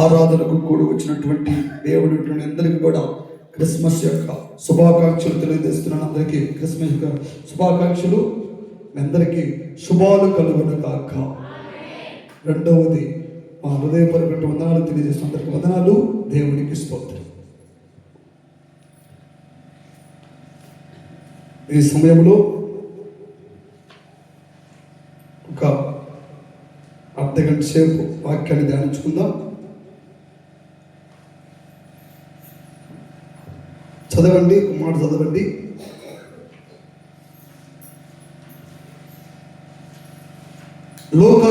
ఆరాధనకు కూడి వచ్చినటువంటి దేవుడి అందరికీ కూడా క్రిస్మస్ యొక్క శుభాకాంక్షలు తెలియజేస్తున్నాను. అందరికీ క్రిస్మస్ యొక్క శుభాకాంక్షలు. అందరికీ శుభాలు కలుగును కాక. రెండవది మా హృదయపూర్వక వందనాలు తెలియజేస్తున్న అందరికీ వందనాలు. దేవునికి స్తోత్రం. ఈ సమయంలో ఒక అర్ధగంట సేపు వాక్యాన్ని ధ్యానించుకుందాం. చదవండి, ఒక మాట చదవండి. లూకా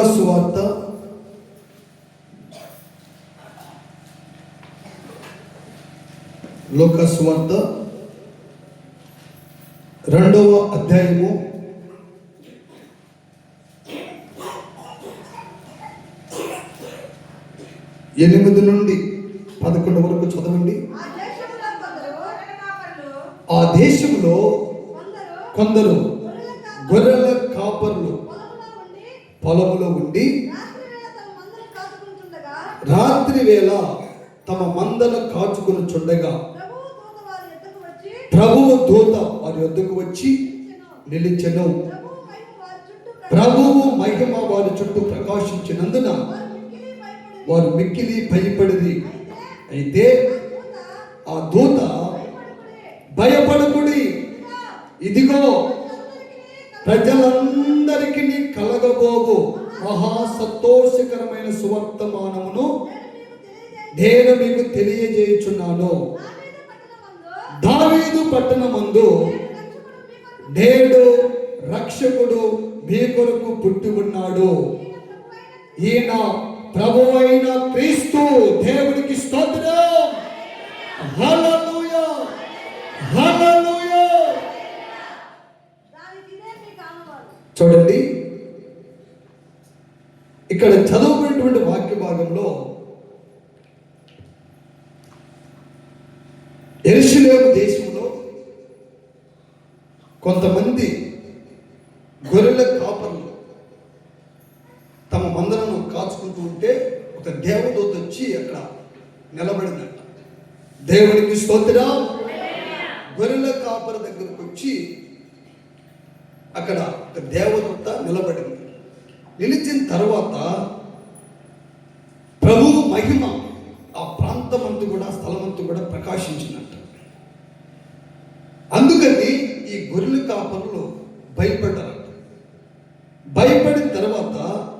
సువార్త 2వ అధ్యాయము 8 నుండి 11 వరకు చదవండి. ఆ దేశంలో కొందరు గొర్రెల కాపర్లు పొలములో ఉండి రాత్రి వేళ తమ మందను కాచుకొనుచుండగా ప్రభువు దూత వారి యొద్దకు వచ్చి నిలిచెను. ప్రభువు మహిమ వారి చుట్టూ ప్రకాశించినందున వారు మిక్కిలి భయపడిరి. అయితే ఆ దూత, భయపడకుడి, ఇదిగో ప్రజలందరికీ కలగబోగు మహా సంతోషకరమైన సువర్తమానమును నేను మీకు తెలియజేయుచున్నాను. దావీదు పట్టణమందు నేడు రక్షకుడు మీ కొరకు పుట్టి ఉన్నాడు. ఈయన ప్రభువైన క్రీస్తు. దేవునికి స్తోత్రం. హల్లెలూయా, హల్లెలూయా. చూడండి, ఇక్కడ చదువుకున్నటువంటి వాక్య భాగంలో యెరూషలేము దేశంలో కొంతమంది గొర్రెల కాపర్లు తమ మందలను కాచుకుంటూ ఉంటే ఒక దేవదూత వచ్చి అక్కడ నిలబడిందంట. దేవునికి స్తోత్రం. గొర్రెల కాపర దగ్గరకు వచ్చి అక్కడ ఒక దేవదూత నిలబడింది. నిలిచిన తర్వాత ప్రభువు మహిమ ఆ ప్రాంతమంతా కూడా, స్థలమంతా కూడా ప్రకాశించినట్టు. అందుకని ఈ గొర్రెల కాపరులు భయపడ్డారు. భయపడిన తర్వాత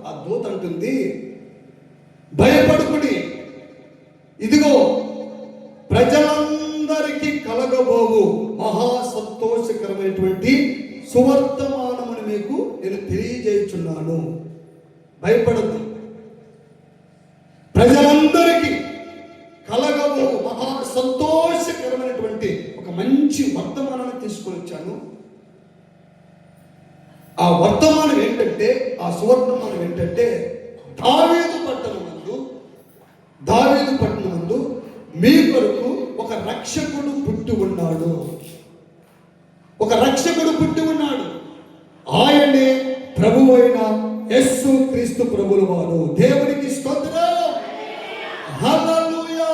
ఆ దూత అంటుంది, భయపడుకుని, ఇదిగో ప్రజలందరికీ కలగబోవు మహా సంతోషకరమైనటువంటి సువర్తమానమును మీకు నేను తెలియజేయుచున్నాను. భయపడద్దు. ప్రజలందరికీ కలగబోవు మహా సంతోషకరమైనటువంటి ఒక మంచి వర్తమానాన్ని తీసుకొని వచ్చాను. ఆ వర్తమానం ఏంటంటే, ఆ సువర్తమానం ఏంటంటే, దావీదు పట్టణమందు మీ కొరకు ఒక రక్షకుడు పుట్టి ఉన్నాడు. ఒక రక్షకుడు పుట్టి ఉన్నాడు. ఆయనే ప్రభువైన యేసు క్రీస్తు ప్రభుల వారు. దేవునికి స్తోత్రం. హల్లెలూయా,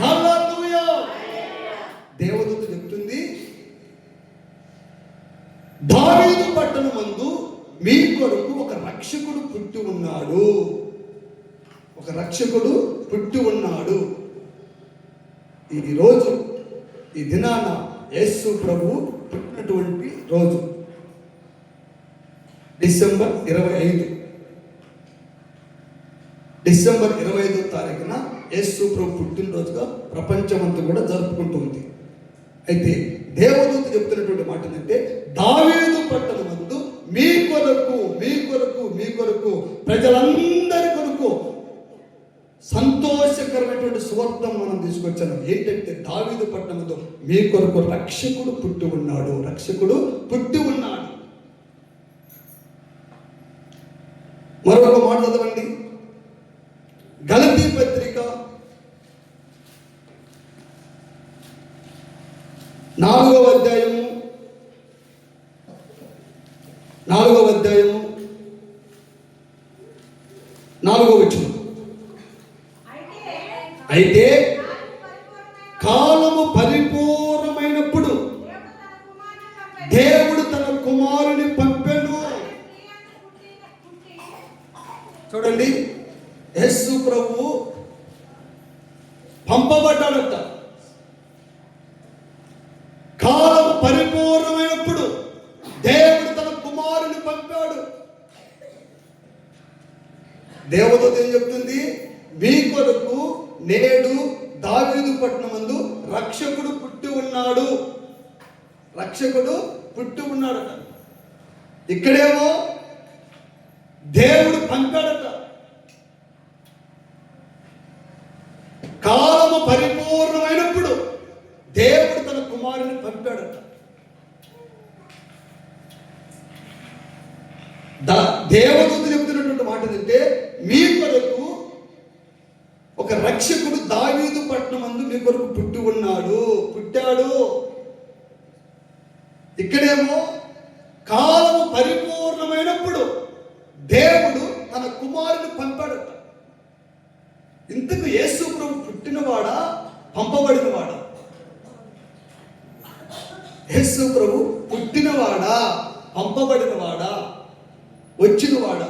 హల్లెలూయా. దేవదూత చెప్తుంది, దావీదు పట్టణమందు మీ కొరకు ఒక రక్షకుడు పుట్టి ఉన్నాడు. ఒక రక్షకుడు పుట్టి ఉన్నాడు. ఈ రోజు, ఈ దినాన యేసు ప్రభు పుట్టినటువంటి రోజు డిసెంబర్ 25వ తారీఖున యేసు ప్రభు పుట్టినరోజుగా ప్రపంచమంతా కూడా జరుపుకుంటుంది. అయితే దేవదూత చెప్తున్నటువంటి మాట ఏంటంటే, దావీదు పట్టణమందు మీ కొరకు ప్రజలందరి కొరకు సంతోషకరమైనటువంటి సువర్తమానం తీసుకొచ్చాను. ఏంటంటే, దావీదు పట్టణంలో మీ కొరకు రక్షకుడు పుట్టి ఉన్నాడు. రక్షకుడు పుట్టి ఉన్నాడు. మరొక మాట చదవండి. గలతీ పత్రిక 4వ అధ్యాయము 4వ వచనం. అయితే కాలము పరిపూర్ణమైనప్పుడు దేవుడు తన కుమారుని పంపెను. చూడండి, యేసు ప్రభు పంపబడ్డాడట. కాలం పరిపూర్ణమైనప్పుడు దేవుడు తన కుమారుని పంపాడు. దేవదూత ఏం చెప్తుంది? మీ కొరకు నేడు దావీదు పట్టణమందు రక్షకుడు పుట్టి ఉన్నాడు. రక్షకుడు పుట్టి ఉన్నాడట. ఇక్కడేమో దేవుడు పంపాడట. కాలము పరిపూర్ణమైనప్పుడు దేవుడు తన కుమారుని పంపాడట. దేవదూత చెప్తున్నటువంటి మాట ఏంటంటే, మీ కొరకు ఒక రక్షకుడు దావీదు పట్టణమందు మీ కొరకు పుట్టి ఉన్నాడు, పుట్టాడు. ఇక్కడేమో కాలము పరిపూర్ణమైనప్పుడు దేవుడు తన కుమారుని పంపాడట. ఇంతకు యేసు ప్రభు పుట్టినవాడా, పంపబడినవాడా? యేసు ప్రభు పుట్టినవాడా, పంపబడినవాడా, వచ్చినవాడా?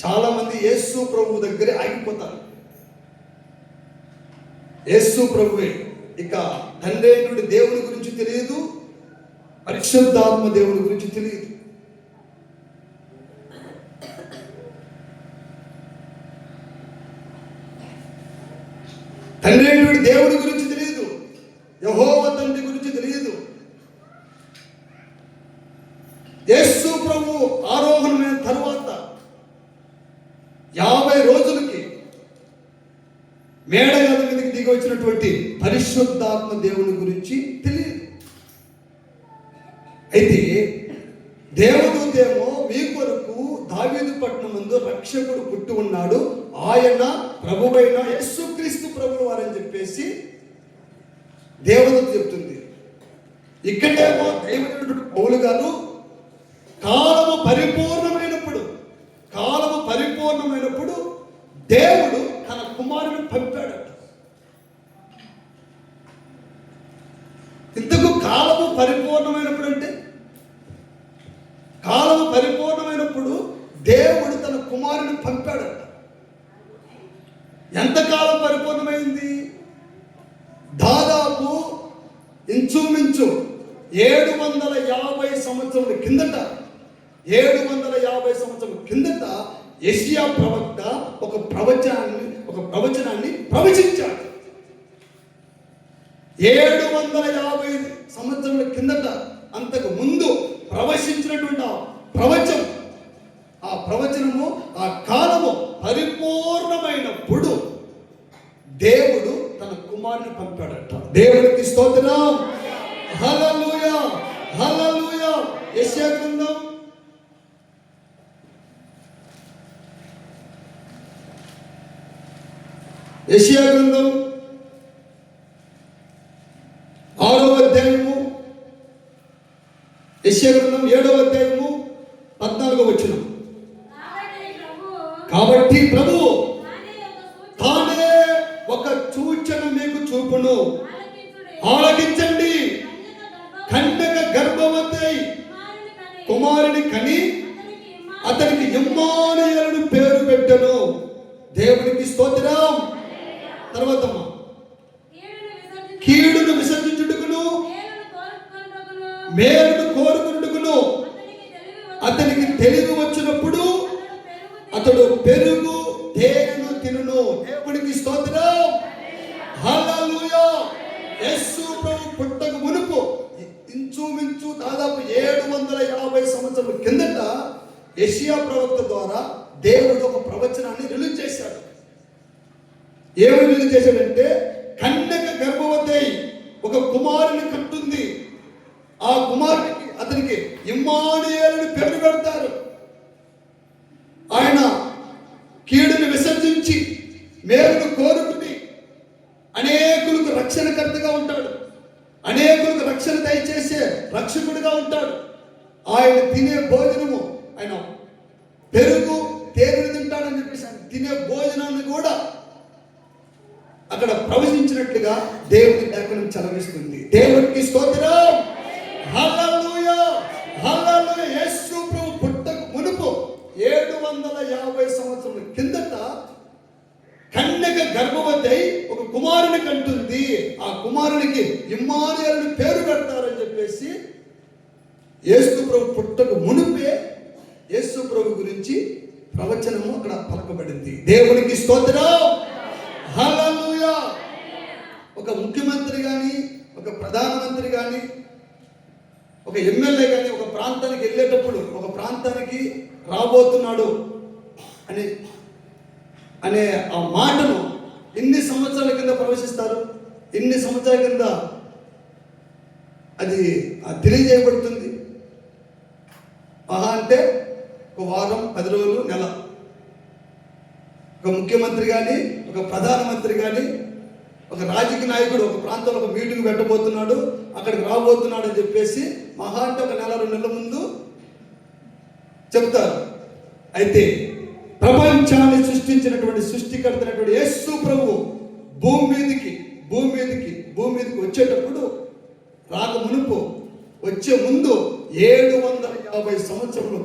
చాలా మంది యేసు ప్రభు దగ్గర ఆగిపోతారు. యేసు ప్రభువే ఇక తండ్రి అయినటువంటి దేవుని గురించి తెలియదు, పరిశుద్ధాత్మ దేవుని గురించి తెలియదు. తండ్రి అయినటువంటి దేవుడి గురించి తెలియదు, యెహోవా తండ్రి గురించి తెలియదు. యేసు ప్రభు ఆరోహణమైన తరువాత 50 రోజులకి మేడగది మీదకి దిగి వచ్చినటువంటి పరిశుద్ధాత్మ దేవుని గురించి తెలియదు. అయితే దేవదూతేమో మీ కొరకు దావీదు పట్టణమందు రక్షకుడు పుట్టి ఉన్నాడు, ఆయన ప్రభువైన యేసుక్రీస్తు ప్రభువు వారని చెప్పేసి దేవదూత చెప్తుంది. ఇక్కడేమో దేవుడైనటువంటి పౌలు గారు కాలము పరిపూర్ణమైనప్పుడు దేవుడు తన కుమారుని పంపాడట. ఇంతకు కాలము పరిపూర్ణమైనప్పుడు అంటే, కాలము పరిపూర్ణమైనప్పుడు దేవుడు తన కుమారుని పంపాడట. ఎంతకాలం పరిపూర్ణమైంది? దాదాపు ఇంచుమించు 750 సంవత్సరాల కిందట, 750 సంవత్సరాల కిందట యెషయా ప్రవక్త ఒక ప్రవచనాన్ని ప్రవచించాడు. 750 సంవత్సరాల కిందట, అంతకు ముందు ప్రవచించినటువంటి ఆ ప్రవచనము, ఆ కాలము పరిపూర్ణమైనప్పుడు దేవుడు తన కుమారుని పంపాడట. దేవునికి స్తోత్రం, హల్లెలూయా, హల్లెలూయా. యెషయా గ్రంథం 6వ అధ్యాయము, యెషయా గ్రంథం 7వ అధ్యాయము 14వ వచనం. కాబట్టి ప్రభువు తానే ఒక సూచన మీకు చూపును, ఆలకించండి. కన్యక గర్భవతి కుమారుని కని అతనికి ఇమ్మానుయేలును పేరు పెట్టెను. దేవునికి స్తోత్రం. తర్వాత కీడును విసర్జించుటకును మేలును కోరుకున్నట్టుకును అతనికి తెలివి వచ్చినప్పుడు అతడు పెరుగు తేనెను తినును. దేవునికి స్తోత్రం, హల్లెలూయా. యేసు ప్రభు పుట్టక మునుపు ఇంచుమించు దాదాపు 750 సంవత్సరాల కిందట యెషయా ప్రవక్త ద్వారా దేవుడు ఒక ప్రవచనాన్ని రిలీజ్ చేశాడు. ఏమి రిలీజ్ చేశాడంటే, కన్యక గర్భవతి ఒక కుమారుని కంటుంది. ఆ కుమారునికి అతనికి ఇమ్మానుయేలుని పేరు పెడతారు. ఆయన కీడుని విసర్జించి మేలును కోరుకుని అనేకులకు రక్షణకర్తగా ఉంటాడు, అనేకులకు రక్షణ దయచేసే రక్షకుడిగా ఉంటాడు. ఆయన తినే భోజనము ఆయన అక్కడ ప్రవశించినట్లుగా దేవుని లేఖనం చలవిస్తుంది. దేవునికి స్తోత్రం. హల్లెలూయా, హల్లెలూయా. యేసు ప్రభు పుట్టక మునుపు 750 సంవత్సరాల కిందట కన్యక గర్భవతి అయి ఒక కుమారుని కంటుంది. ఆ కుమారునికి ఇమ్మానుయేలు పేరు పెడతారని చెప్పేసి యేసు ప్రభు పుట్టక మునుపే యేసు ప్రభు గురించి ప్రవచనము అక్కడ పలకబడింది. దేవునికి స్తోత్రం. హల్లెలూయా. ఒక ముఖ్యమంత్రి కానీ, ఒక ప్రధానమంత్రి కానీ, ఒక ఎమ్మెల్యే కానీ ఒక ప్రాంతానికి వెళ్ళేటప్పుడు ఒక ప్రాంతానికి రాబోతున్నాడు అనే ఆ మాటను ఎన్ని సంవత్సరాల కింద ప్రవేశిస్తారు, ఎన్ని సంవత్సరాల కింద అది తెలియజేయబడుతుంది. అంటే ఒక వారం, 10 రోజులు, నెల. ఒక ముఖ్యమంత్రి కానీ, ఒక ప్రధానమంత్రి కానీ, ఒక రాజకీయ నాయకుడు ఒక ప్రాంతంలో ఒక మీటింగ్ పెట్టబోతున్నాడు, అక్కడికి రాబోతున్నాడు అని చెప్పేసి అంటే ఒక నెల, 2 నెలల ముందు చెప్తారు. అయితే ప్రపంచాన్ని సృష్టించినటువంటి సృష్టికర్తైనటువంటి యేసు ప్రభు భూమి మీదకి వచ్చేటప్పుడు రాక మునుపు వచ్చే ముందు 750 సంవత్సరాలు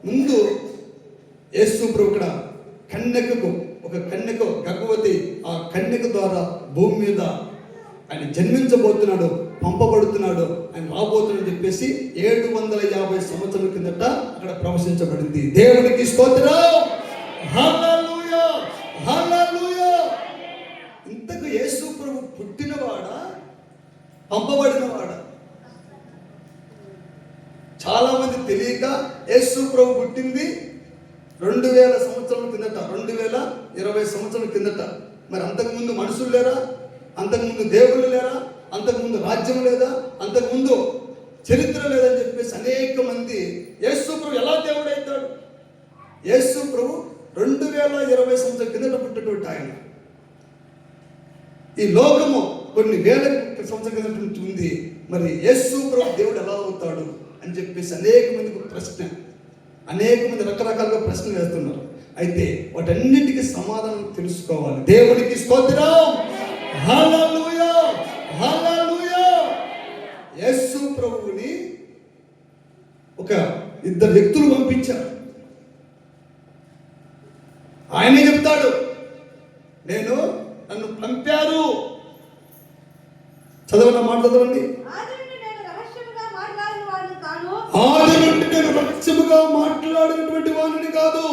ముందు యేసు ప్రభు ఇక్కడ ఒక కన్యక గర్భవతి, ఆ కన్యక ద్వారా భూమి మీద ఆయన జన్మించబోతున్నాడు, పంపబడుతున్నాడు, ఆయన రాబోతున్నాడు చెప్పేసి 750 సంవత్సరాల కిందట అక్కడ ప్రవశించబడింది. దేవునికి స్తోత్రం. హల్లెలూయా, హల్లెలూయా. ఇంతకు యేసు ప్రభు పుట్టినవాడా, పంపబడినవాడా? చాలా మంది తెలియక యేసు ప్రభు పుట్టింది 2000 సంవత్సరాల కిందట, 2020 సంవత్సరాల కిందట. మరి అంతకుముందు మనుషులు లేరా? అంతకుముందు దేవుళ్ళు లేరా? అంతకుముందు రాజ్యం లేదా? అంతకుముందు చరిత్ర లేదని చెప్పేసి అనేక మంది యేసు ప్రభు ఎలా దేవుడైతాడు? యేసు ప్రభు 2020 సంవత్సరాల కిందట పుట్టినటువంటి ఆయన. ఈ లోకము కొన్ని వేల సంవత్సరాల కిందట ఉంది. మరి యేసు ప్రభు దేవుడు ఎలా అవుతాడు అని చెప్పేసి అనేక మంది రకరకాలుగా ప్రశ్నలు వేస్తున్నారు. అయితే వాటన్నిటికీ సమాధానం తెలుసుకోవాలి. దేవునికి స్తోత్రం. హల్లెలూయా, హల్లెలూయా. యేసు ప్రభువుని ఒక 2 వ్యక్తులు పంపించారు. ఆయనే చెప్తాడు, నన్ను పంపారు. చదవన్న మాట చదవండి. ఆది నుండి నేను రహస్యముగా మాట్లాడినటువంటి వాడిని కాదు.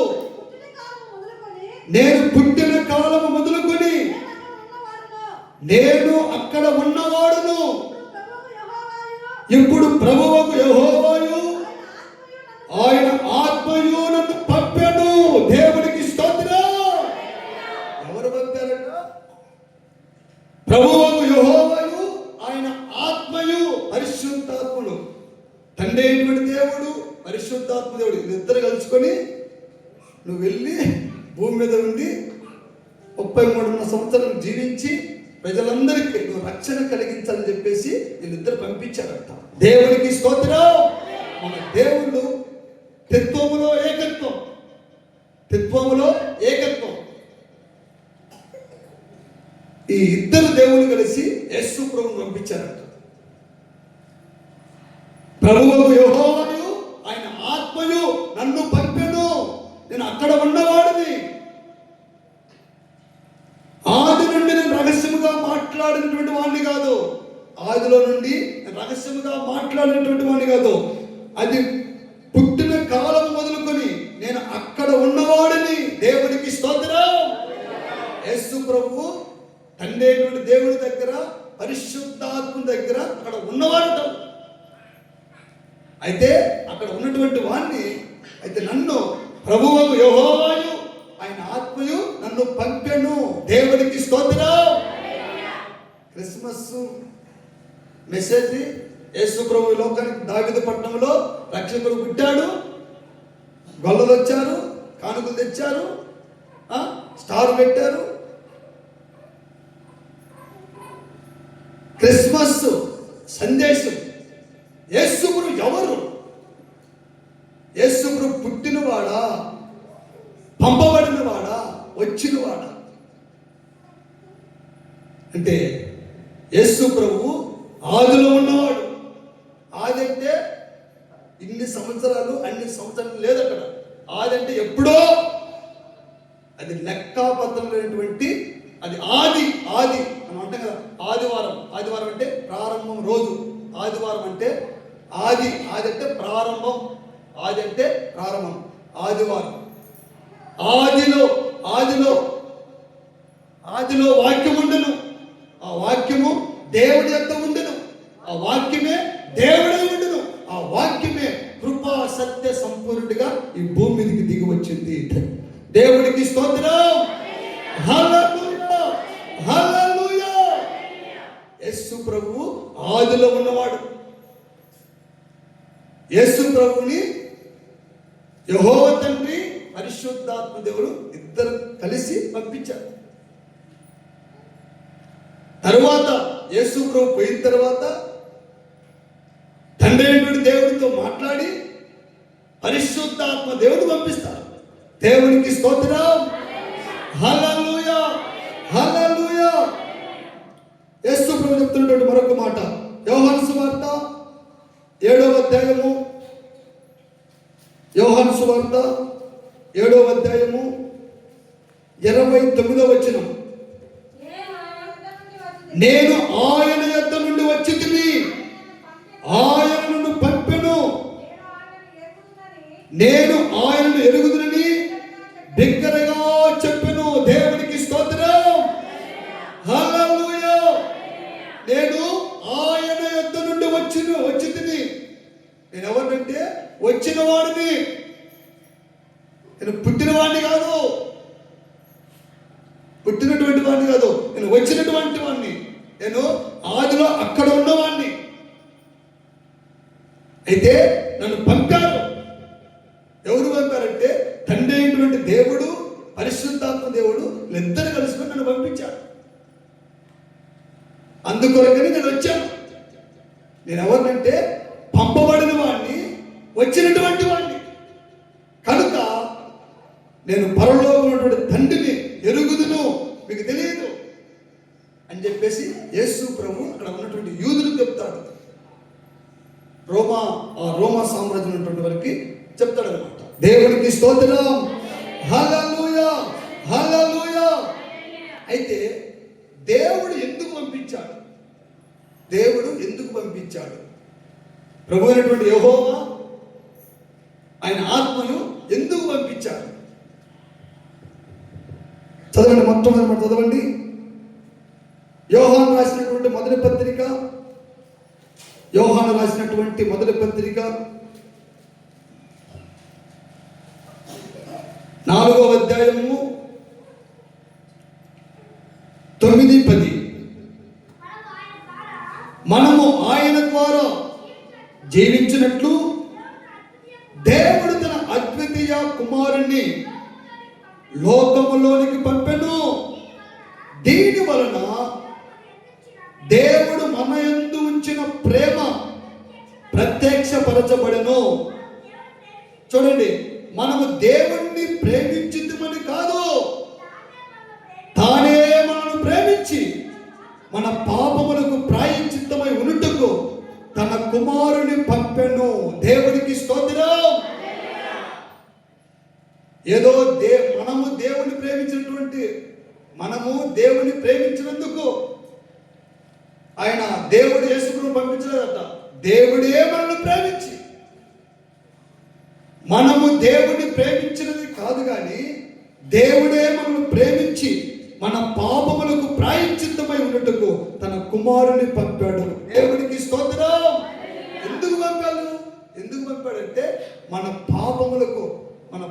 నేను పుట్టిన కాలము మొదలుకొని నేను అక్కడ ఉన్నవాడును. ఇప్పుడు ప్రభువుకు యెహోవాయు ఆయన ఆత్మయు నన్ను పంపెను. దేవునికి స్తోత్రం. ఎవరు పంపారట? ప్రభువుకు యెహోవాయు ఆయన ఆత్మయు, పరిశుద్ధాత్ముడు. తండ్రి అయినటువంటి దేవుడు, పరిశుద్ధాత్మ దేవుడు, ఇద్దరు కలుసుకొని నువ్వు వెళ్ళి భూమి మీద ఉండి 33 సంవత్సరాలు జీవించి ప్రజలందరికీ నువ్వు రక్షణ కలిగించాలని చెప్పేసి వీళ్ళిద్దరు పంపించారట. దేవునికి స్తోత్రం. మన దేవుళ్ళు తత్వములో ఏకత్వం. ఈ ఇద్దరు దేవుళ్ళు కలిసి యేసు ప్రభువును పంపించారట. ప్రభువు యెహోవాయు ఆయన ఆత్మయు నన్ను పంపెను. నేను అక్కడ ఉన్నవాడిని. ఆది నుండి నేను రహస్యముగా మాట్లాడినటువంటి వాడిని కాదు. ఆదిలో నుండి రహస్యముగా మాట్లాడినటువంటి వాడిని కాదు. అది పుట్టిన కాలం మొదలుకొని నేను అక్కడ ఉన్నవాడిని. దేవునికి స్తోత్రం. యేసు ప్రభువు తండ్రి అయినటువంటి దేవుడి దగ్గర, పరిశుద్ధాత్మ దగ్గర అక్కడ ఉన్నవాడు. అయితే అక్కడ ఉన్నటువంటి వాడిని, అయితే నన్ను ప్రభువుకు యెహోవాయు ఆయన ఆత్మయు నన్ను పంపెను. దేవునికి స్తోత్రం. క్రిస్మస్ మెసేజ్ యేసు ప్రభు లోకానికి దావీదు పట్టణంలో రక్షకుడు పుట్టాడు. గొల్లలు వచ్చారు, కానుకలు తెచ్చారు, స్టార్ పెట్టారు. క్రిస్మస్ సందేశం. యేసు ప్రభు ఎవరు? యేసు ప్రభు పుట్టినవాడా, పంపబడినవాడా, వచ్చినవాడా? అంటే యేసు ప్రభువు ఆదిలో ఉన్నవాడు. ఆది అంటే ఇన్ని సంవత్సరాలు అన్ని సంవత్సరాలు లేదు అక్కడ. ఆది అంటే ఎప్పుడో, అది లెక్కాపత్రం లేనటువంటి, అది ఆది. ఆది మనం అంటాం కదా, ఆదివారం. ఆదివారం అంటే ప్రారంభం రోజు. ఆదివారం అంటే ఆది. ఆది అంటే ప్రారంభం. ఆది అంటే ప్రారంభం. ఆదివారం. ఆదిలో ఆదిలో ఆదిలో వాక్యం ఉండెను, ఆ వాక్యము దేవుడి యొక్క ఉండెను, ఆ వాక్యమే దేవుడే ఉండెను, ఆ వాక్యమే కృపా సత్య సంపూర్ణుడిగా ఈ భూమి మీదకి దిగి వచ్చింది. దేవుడికి స్తోత్రం. హల్లెలూయా, హల్లెలూయా. యేసు ప్రభువు ఆదిలో ఉన్నవాడు. యేసు ప్రభువుని యెహోవా తండ్రి పరిశుద్ధాత్మ దేవుడు ఇద్దరు కలిసి పంపించారు. తరువాత యేసు ప్రభు పోయిన తర్వాత తండ్రి అయినటువంటి దేవుడితో మాట్లాడి పరిశుద్ధాత్మ దేవుడు పంపిస్తారు. దేవునికి స్తోత్రం. హల్లెలూయా, హల్లెలూయా. యేసు ప్రభు చెప్తున్నటువంటి మరొక మాట యోహాను సువార్త 7వ అధ్యాయము, యోహాను సువార్త 7వ అధ్యాయము 29వ వచనం. నేను ఆయన యొద్ద నుండి వచ్చితిని, ఆయన నన్ను పంపెను, నేను ఆయనను ఎరుగుదునని బిగ్గరగా చెప్పెను. దేవునికి స్తోత్రం. హల్లెలూయా. నేను ఆయన యొద్ద నుండి వచ్చితిని. నేను ఎవరినంటే వచ్చిన వాడిని, నేను పుట్టిన వాడిని కాదు, పుట్టినటువంటి వాడిని కాదు, నేను వచ్చినటువంటి వాడిని. నేను ఆదిలో అక్కడ ఉన్నవాడిని. అయితే నన్ను పంపారు. ఎవరు పంపారంటే తండ్రి అయినటువంటి దేవుడు, పరిశుద్ధాత్మ దేవుడు వీళ్ళిద్దరు కలుసుకొని నన్ను పంపించారు. అందుకొరకని నేను వచ్చాను. నేను ఎవరినంటే పంపబడిన వాడిని, వచ్చినటువంటి వాడిని. కనుక నేను పరలోకం ఉన్నటువంటి తండ్రిని ఎరుగుదును, మీకు తెలియదు అని చెప్పేసి యేసు ప్రభు అక్కడ ఉన్నటువంటి యూదులకు చెప్తాడు. రోమా సామ్రాజ్యం ఉన్నటువంటి వారికి చెప్తాడు అనమాట. దేవునికి స్తోత్రం. హల్లెలూయా, హల్లెలూయా. అయితే దేవుడు ఎందుకు పంపించాడు? దేవుడు ఎందుకు పంపించాడు? ప్రభు అయినటువంటి యెహోవా ఆయన ఆత్మను ఎందుకు పంపించాడు? చదవండి, మొట్టమొదటి చదవండి. యోహాను రాసినటువంటి మొదటి పత్రిక, యోహాను రాసినటువంటి మొదటి పత్రిక 4వ అధ్యాయము 9-10. మనము ఆయన ద్వారా జీవించినట్లు దేవుడు తన అద్వితీయ కుమారుణ్ణి లోకములోనికి పంపెను. దీని వలన దేవుడు మన యందు ఉంచిన ప్రేమ ప్రత్యక్షపరచబడెను. చూడండి, మనము దేవుణ్ణి ప్రేమించిద్దామని కాదు, తానే మనల్ని ప్రేమించి మన పాపములకు ప్రాయశ్చిత్తమై ఉండుటకు తన కుమారుని పంపెను. దేవునికి స్తోత్రం. ఏదో మనము దేవుని ప్రేమించినటువంటి, మనము దేవుని ప్రేమించినందుకు ఆయన దేవుడు యేసును పంపించలేదట. దేవుడే మనల్ని ప్రేమించి, మనము దేవుడిని ప్రేమించినది కాదు, కానీ దేవుడే మనల్ని ప్రేమించి మన పాపములకు ప్రాయశ్చిత్తమై ఉన్నట్టుకు తన కుమారుని పంపాడు. దేవునికి స్తోత్రం. ఎందుకు పంపాడు? ఎందుకు పంపాడంటే మన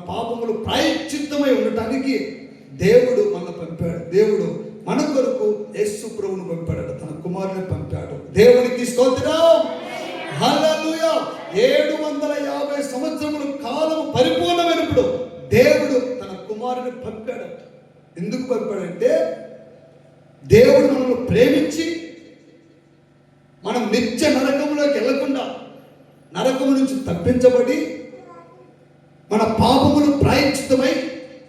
పాపములు ప్రాయశ్చిత్తమై ఉండటానికి దేవుడు మనల్ని పంపాడు. దేవుడు మన కొరకు యేసు ప్రభువును పంపాడు, తన కుమారుని పంపాడు. దేవునికి స్తోత్రం. హల్లెలూయా. 750 సంవత్సరముల కాలం పరిపూర్ణమైనప్పుడు దేవుడు తన కుమారుని పంపాడు. ఎందుకు పంపాడంటే దేవుడు మనల్ని ప్రేమించి మనం నిత్య నరకంలోకి వెళ్లకుండా, నరకము నుంచి తప్పించబడి మన పాపములు ప్రాయశ్చిత్తమై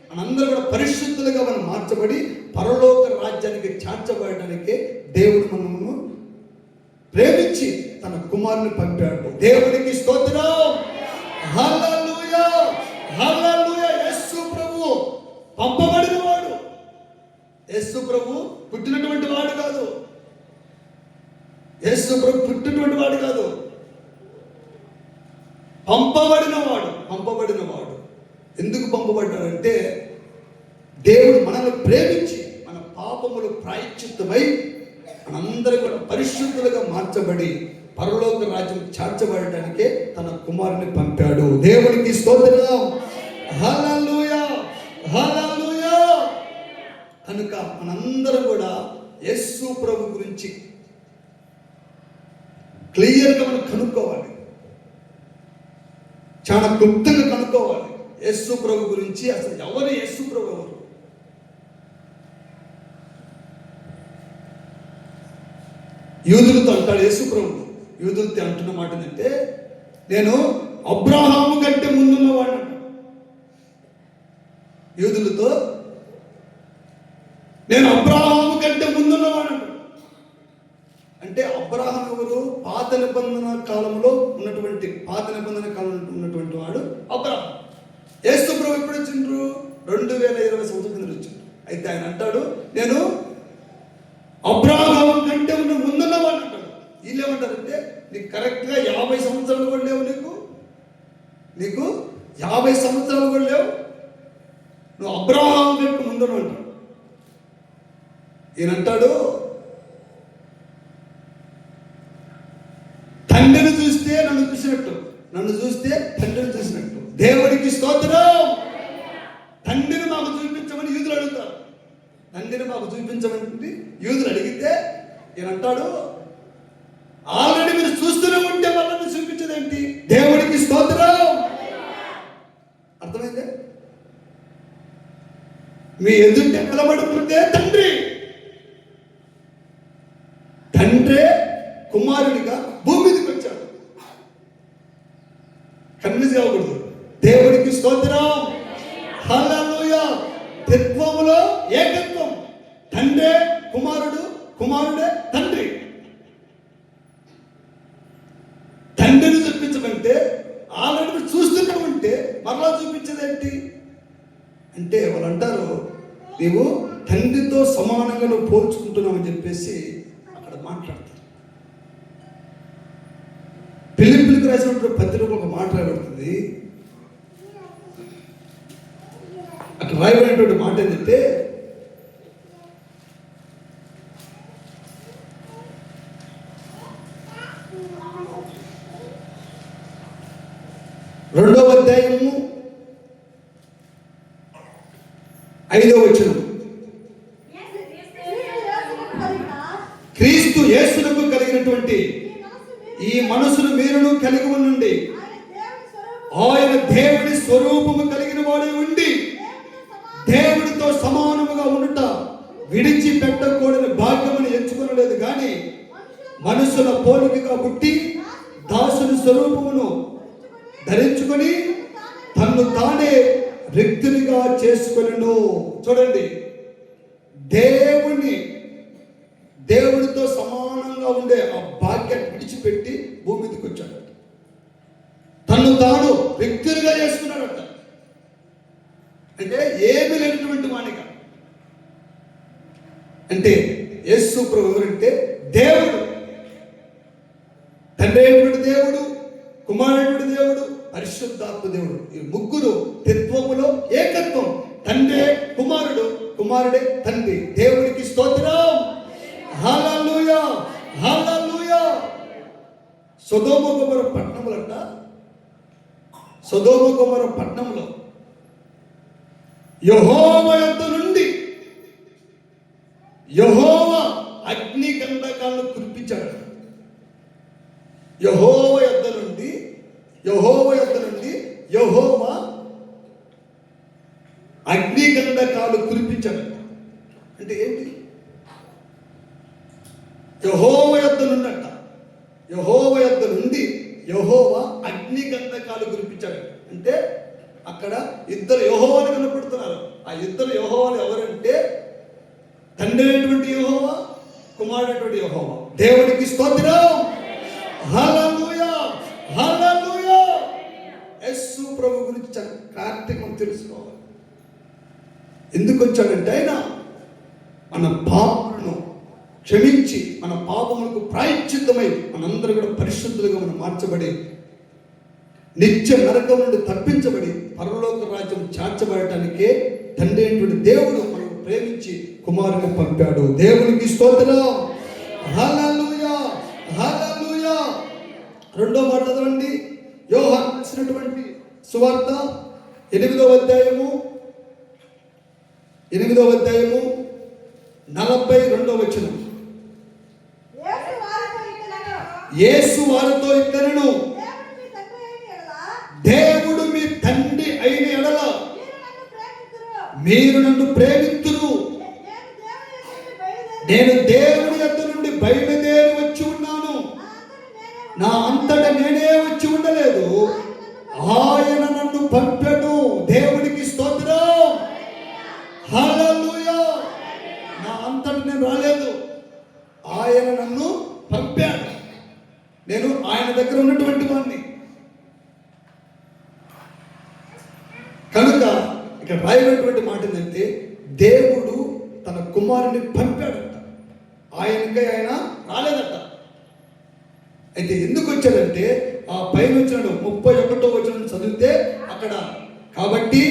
మనందరూ కూడా పరిశుద్ధులుగా మనం మార్చబడి పరలోక రాజ్యాన్ని రాజ్యానికి చేర్చబడడానికి దేవుడు మనము ప్రేమించి తన కుమారుని పంపాడు. దేవునికి స్తోత్రం. హల్లెలూయా, హల్లెలూయా. యేసు ప్రభు పంపబడిన వాడు. యేసు ప్రభు పుట్టినటువంటి వాడు కాదు. యేసు ప్రభు పుట్టినటువంటి వాడు కాదు, పంపబడిన వాడు. ఎందుకు పంపబడ్డాడంటే దేవుడు మనల్ని ప్రేమించి మన పాపములు ప్రాయశ్చిత్తమై మనందరూ కూడా పరిశుద్ధులుగా మార్చబడి పరలోక రాజ్యం చేర్చబడటానికే తన కుమారుని పంపాడు. దేవునికి స్తోత్రం. హల్లెలూయా, హల్లెలూయా. కనుక మనందరం కూడా యేసు ప్రభు గురించి క్లియర్గా మనం కనుక్కోవాలి, చాలా క్లుప్తంగా కనుక్కోవాలి. యేసు ప్రభు గురించి అసలు ఎవరు యేసు ప్రభు ఎవరు? యూదులతో అంటాడు యేసు ప్రభు. యూదులతో అంటున్న మాట ఏంటంటే, నేను అబ్రాహాము కంటే ముందున్నవాడు. యూదులతో నేను అబ్రాహాము కంటే ముందున్నవాడు అంటే అబ్రాహాం ఎవరు? పాత నిబంధన కాలంలో ఉన్నటువంటి వాడు అబ్రాహాం. యేసు ప్రభు ఎప్పుడు వచ్చిండ్రు? 2020 సంవత్సరం కింద వచ్చిండ్రు. అయితే ఆయన అంటాడు, నేను అబ్రాహాం కంటే ముందున్నవాడు అంటాడు. వీళ్ళు ఏమంటారంటే, నీకు కరెక్ట్గా 50 సంవత్సరాలు కూడా లేవు, నీకు 50 సంవత్సరాలు కూడా లేవు, నువ్వు అబ్రాహాం కంటే ముందున్నావు అంటాడు. ఈయనంటాడు, తండ్రిని చూస్తే నన్ను చూసినట్టు, నన్ను చూస్తే తండ్రిని చూసినట్టు. దేవుడికి స్తోత్రం. తండ్రిని మాకు చూపించమని యూదులు అడుగుతారు. తండ్రిని మాకు చూపించమని యూదులు అడిగితే ఈయనంటాడు, ఆల్రెడీ మీరు చూస్తూనే ఉంటే వాళ్ళని చూపించదేంటి? దేవుడికి స్తోత్రం. అర్థమైందే? మీ ఎదుట నిలబడుతుంటే తండ్రి, తండ్రే కుమారుడిగా భూమి మీదకి వచ్చాడు. కన్ఫ్యూజ్ కాకూడదు. దేవుడికి స్తోత్రం. హల్లెలూయా. త్రిత్వములో ఏకత్వం. తండ్రే కుమారుడు, కుమారుడే తండ్రి. తండ్రిని చూపించమంటే ఆల్రెడీ చూస్తూనే ఉంటే మరలా చూపించేదేంటి అంటే, వాళ్ళు అంటారు, నీవు తండ్రితో సమానంగా నువ్వు పోల్చుకుంటున్నావు అని చెప్పేసి అక్కడ మాట్లాడతారు. ఫిలిప్పీయులకు రాసినటువంటి పత్రికలో ఒక మాట రాయబడుతుంది. అక్కడ రాయబడినటువంటి మాట ఏంటంటే, రెండవ అధ్యాయము 5వ వచనం. క్రీస్తు యేసునకు కలిగినటువంటి ఈ మనసును మీరును కలిగి ఉండండి. ఆయన దేవుని స్వరూపము కలిగిన వాడై ఉండి దేవుడితో సమానముగా ఉండుట విడిచిపెట్టకూడని భాగ్యమును ఎంచుకొనలేదు కానీ, మనుషుల పోలికగా పుట్టి దాసుని స్వరూపమును ధరించుకొని తన్ను తానే రిక్తునిగా చేసుకొనెను. చూడండి, దేవుడితో సమానంగా ఉండే ఆ భాగ్యాన్ని విడిచిపెట్టి భూమి మీదకి వచ్చాడు. తను తాను రిక్తునిగా చేసుకున్నాడట. అంటే ఏమి లేనటువంటి వానిగా. అంటే యేసు ప్రభు ఎవరంటే దేవుడు. తండ్రి అయినటువంటి దేవుడు, కుమారుడైనటువంటి దేవుడు, పరిశుద్ధాత్మ దేవుడు. ఈ ముగ్గురు త్రిత్వములో ఏకత్వం. తండ్రే కుమారుడు, కుమారుడే తండ్రి. దేవుడికి స్తోత్రం. హల్లెలూయా, హల్లెలూయా. సొదొమ గొమొర్రా పట్టణములంట, సొదొమ గొమొర్రా పట్టణంలో యెహోవా యొద్ద నుండి యెహోవా అగ్ని గంధకాలను కురిపించాడు. యెహోవా యొద్ద నుండి యెహోవా అగ్ని గంధకాలు కురిపించాడు. అంటే ఏంటి? యెహోవా యొద్ద నుండంట, యెహోవా యొద్ద నుండి యెహోవా అగ్ని గంధకాలు కురిపించాడు. అంటే అక్కడ ఇద్దరు యెహోవాలు కనపడుతున్నారు. ఆ ఇద్దరు యెహోవాలు ఎవరంటే, తండ్రి తండ్రి అయినటువంటి యెహోవా, కుమారుడైనటువంటి యెహోవా. దేవునికి స్తోత్రం. హల్లెలూయా, హల్లెలూయా. యేసు ప్రభు గురించి చాలా క్లారిటీగా మనం తెలుసుకోవాలి. ఎందుకు వచ్చాడంటే ఆయన మన పాపములను క్షమించి మన పాపములకు ప్రాయశ్చిత్తమై మనందరూ కూడా పరిశుద్ధులుగా మనం మార్చబడి నిత్య నరకం నుండి తప్పించబడి పరలోక రాజ్యం చేర్చబడటానికే తండ్రి అయినటువంటి దేవుడు మనకు ప్రేమించి కుమారుని పంపాడు. దేవునికి స్తోత్రం. హల్లెలూయా, హల్లెలూయా. రెండో మాట చదవండి. యోహాను రాసినటువంటి సువార్త 8వ అధ్యాయము 42వ వచనం. యేసు వారితో ఇట్లనెను, దేవుడు మీ తండ్రి అయిన ఎడల మీరు నన్ను ప్రేమిత్తురు. నేను దేవుని యొద్ద నుండి బయలుదేరి వచ్చి ఉన్నాను. నా అంతట నేనే వచ్చి ఉండలేదు, ఆయన నన్ను పంపెను. దేవునికి స్తోత్రం. హల్లెలూయా. నా అంతట నేను రాలేదు, ఆయన నన్ను పంపాడు. నేను ఆయన దగ్గర ఉన్నటువంటి వాడిని. కనుక ఇక్కడ రాయబడినటువంటి మాట ఏంటంటే దేవుడు తన కుమారుని పంపాడట, ఆయనకై ఆయన రాలేదట. అయితే ఎందుకు వచ్చాడంటే ఆ పైన వచ్చినాడు 31వ వచనం చదివితే అక్కడ, కాబట్టి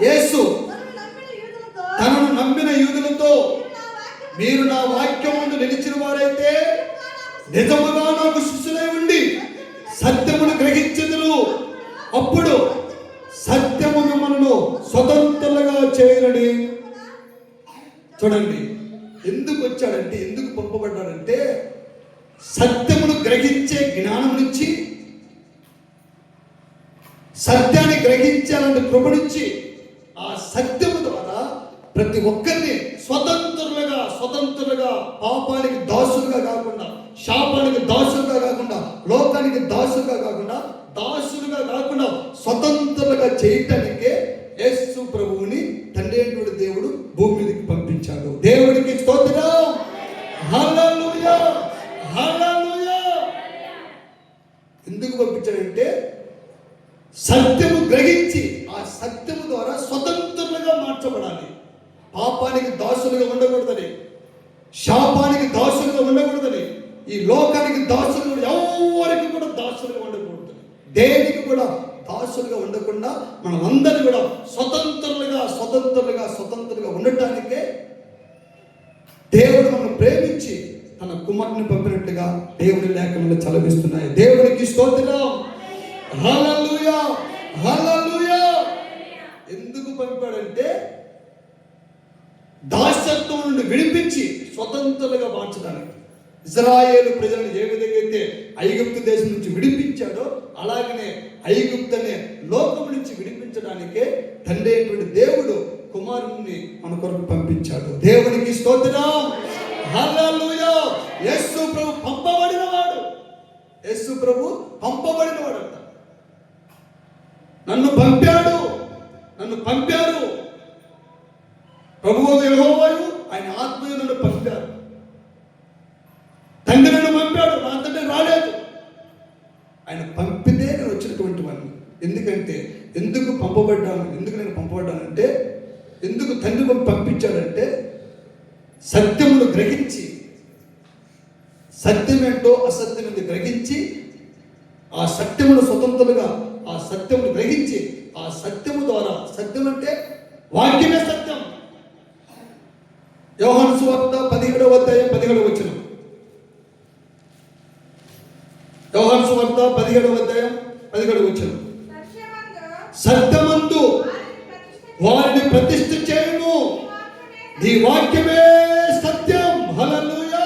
యేసు తనను నమ్మిన యూదులతో మీరు నా వాక్యం ముందు నిలిచిన వారైతే నిజముగా నాకు శిష్యులై ఉండి సత్యమును గ్రహించెదరు. అప్పుడు సత్యము మిమ్మల్ని స్వతంత్రులుగా చేయనని. చూడండి, ఎందుకు వచ్చాడంటే, ఎందుకు పంపబడ్డాడంటే సత్యమును గ్రహించే జ్ఞానం నుంచి, సత్యాన్ని గ్రహించాలంటే కృప నుంచి, ఆ సత్యము ద్వారా ప్రతి ఒక్కరిని స్వతంత్రులుగా పాపానికి దాసులుగా కాకుండా, శాపానికి దాసులుగా కాకుండా, లోకానికి దాసులుగా కాకుండా స్వతంత్రులుగా చేయటానికే యేసు ప్రభువుని తండ్రి అయినటువంటి దేవుడు భూమి మీదకి పంపించాడు. దేవుడికి స్తోత్రం. హల్లెలూయా, హల్లెలూయా. ఎందుకు పంపించాడంటే సత్యము గ్రహించి ఆ సత్యము ద్వారా స్వతంత్రులుగా మార్చబడాలి. పాపానికి దాసులుగా ఉండకూడదని, శాపానికి దాసులుగా ఉండకూడదని, ఈ లోకానికి దాసులుగా, ఎవరికి కూడా దాసులుగా ఉండకూడదు, దేనికి కూడా దాసులుగా ఉండకుండా మనం అందరినీ కూడా స్వతంత్రులుగా ఉండటానికే దేవుడు మనం ప్రేమించి తన కుమారుని పంపినట్టుగా దేవుని లేఖనాలు చలవిస్తున్నాయి. దేవునికి స్తోత్రం. హల్లెలూయా, హల్లెలూయా. ఎందుకు పంపాడంటే దాస్యత్వం నుండి విడిపించి స్వతంత్రులుగా మార్చడానికి. ఇజ్రాయేలు ప్రజలను ఏ విధంగా అయితే ఐగుప్తు దేశం నుంచి విడిపించాడో అలాగనే ఐగుప్తు అనే లోకం నుంచి విడిపించడానికే తండ్రి అయినటువంటి దేవుడు కుమారుణ్ణి మన కొరకు పంపించాడు. దేవునికి స్తోత్రం. హల్లెలూయా. యేసు ప్రభు పంపబడినవాడు. యేసు ప్రభు పంపబడినవాడు. నన్ను పంపారు. ప్రభువు యెహోవాయు ఆయన ఆత్మయు నన్ను పంపారు. తండ్రి నన్ను పంపాడు, నా అంతటే రాలేదు. ఆయన పంపితే నేను వచ్చినటువంటి వాడిని. ఎందుకంటే ఎందుకు నేను పంపబడ్డానంటే, ఎందుకు తండ్రి పంపించాడంటే సత్యమును గ్రహించి, సత్యమేంటో అసత్యమేంటో గ్రహించి ఆ సత్యమును స్వతంత్రులుగా, ఆ సత్యమును గ్రహించి ఆ సత్యము ద్వారా, సత్యం అంటే వాక్యమే సత్యం. యోహాను సువార్త 17వ అధ్యాయం 17వ వచనం. యోహాను సువార్త 17వ అధ్యాయం 17వ వచనం. సత్యమందు వారిని ప్రతిష్ఠ చేయము, నీ వాక్యమే సత్యం. హల్లెలూయా.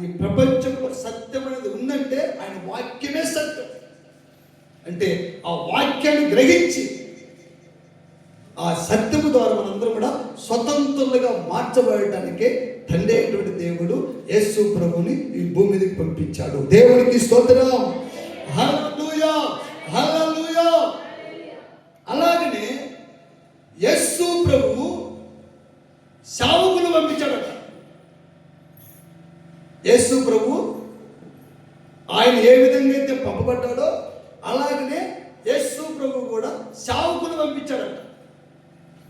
ఈ ప్రపంచంలో సత్యం అనేది ఉందంటే ఆయన వాక్యమే సత్యం. అంటే ఆ వాక్యాన్ని గ్రహించి ఆ సత్యము ద్వారా మనందరం కూడా స్వతంత్రులుగా మార్చబడటానికే తండ్రి అయినటువంటి దేవుడు యేసు ప్రభుని ఈ భూమి మీదకి పంపించాడు. దేవునికి స్తోత్రం. హల్లెలూయా, హల్లెలూయా. అలాగనే యేసు ప్రభు సేవకులు పంపించాడంట,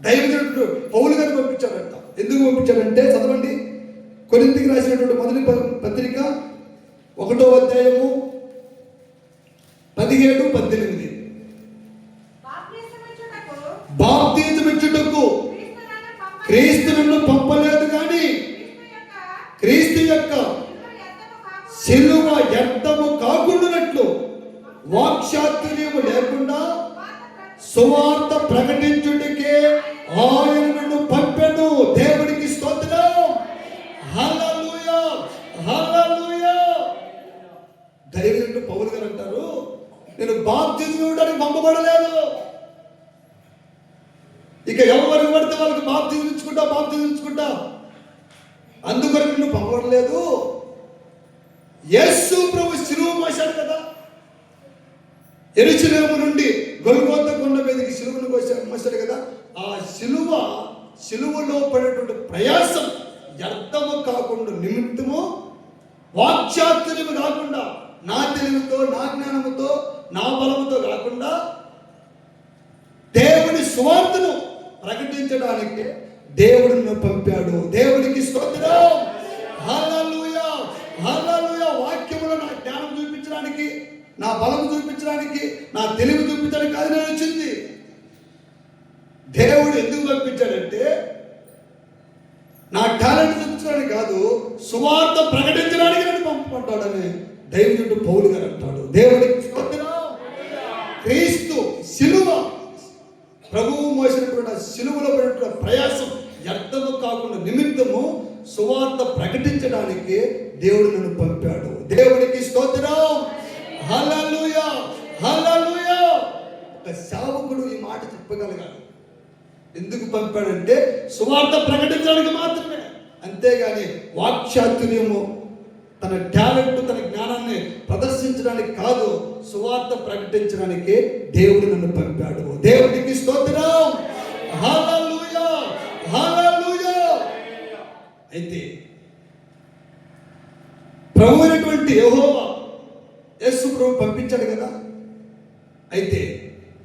దైవజనుడు పౌలు గారు పంపించాడంట. ఎందుకు పంపించాడంటే చదవండి, కొరింథీయులకు రాసినటువంటి మొదటి పత్రిక 1వ అధ్యాయము 17-18. బాప్తిసమిచ్చుటకు క్రీస్తు నన్ను పంపలేదు కానీ క్రీస్తు యొక్క శిలువ వ్యర్థము కాకుండానట్లు వాక్చాతుర్యము లేకుండా సువార్త ప్రకటించుటకే ఆయన నన్ను పంపెను. దేవునికి స్తోత్రం. హల్లెలూయా, హల్లెలూయా. దైవజనుడు పౌలు గారు అంటారు, నేను బాప్తిజం ఇవ్వడానికి పంపబడలేదు. ఇక ఎవరికి పడితే వాళ్ళకి బాప్తిజం ఇచ్చుకుంటా అందుకొరకు నిన్ను పంపబడలేదు. యేసు ప్రభు శిలువ మోశాడు కదా, యెరూషలేము నుండి గొల్గోతా కొండ మీదకి శిలువను మోశాడు కదా. ఆ శిలువలో పడేటువంటి ప్రయాసం వ్యర్థము కాకుండా నిమిత్తము, వాక్చాతుర్యము కాకుండా, నా తెలివితో, నా జ్ఞానముతో, నా బలముతో కాకుండా దేవుని సువార్తను ప్రకటించడానికి దేవుడు నన్ను పంపాడు. దేవునికి స్తోత్రం. హల్లెలూయా, హల్లెలూయా. వాక్యములో నా జ్ఞానం చూపించడానికి, నా బలం చూపించడానికి, నా తెలివి చూపించడానికి అది నేను వచ్చింది. దేవుడు ఎందుకు పంపించాడంటే నా టాలెంట్ చూపించడానికి కాదు, సువార్త ప్రకటించడానికి నన్ను పంపమంటాడని దైవజనుడు పౌలు గారు అంటాడు. దేవుడికి స్తోత్రం. క్రీస్తు శిలువ, ప్రభువు మోసినటువంటి శిలువలో పడినటువంటి ప్రయాసం వ్యర్థము కాకుండా నిమిత్తము సువార్త ప్రకటించడానికి దేవుడు నన్ను పంపాడు. దేవుడికి స్తోత్రం. హల్లెలూయా, హల్లెలూయా. ఒక సేవకుడు ఈ మాట చెప్పగలగాలి. ఎందుకు పంపాడంటే సువార్త ప్రకటించడానికి మాత్రమే, అంతేగాని వాక్చాతుర్యము, తన టాలెంట్, తన జ్ఞానాన్ని ప్రదర్శించడానికి కాదు, సువార్త ప్రకటించడానికి దేవుడు నన్ను పంపాడు. దేవుడికి స్తోత్రం. హల్లెలూయా, హల్లెలూయా. అయితే ప్రభు అయినటువంటి యెహోవా యేసు ప్రభు పంపించాడు కదా. అయితే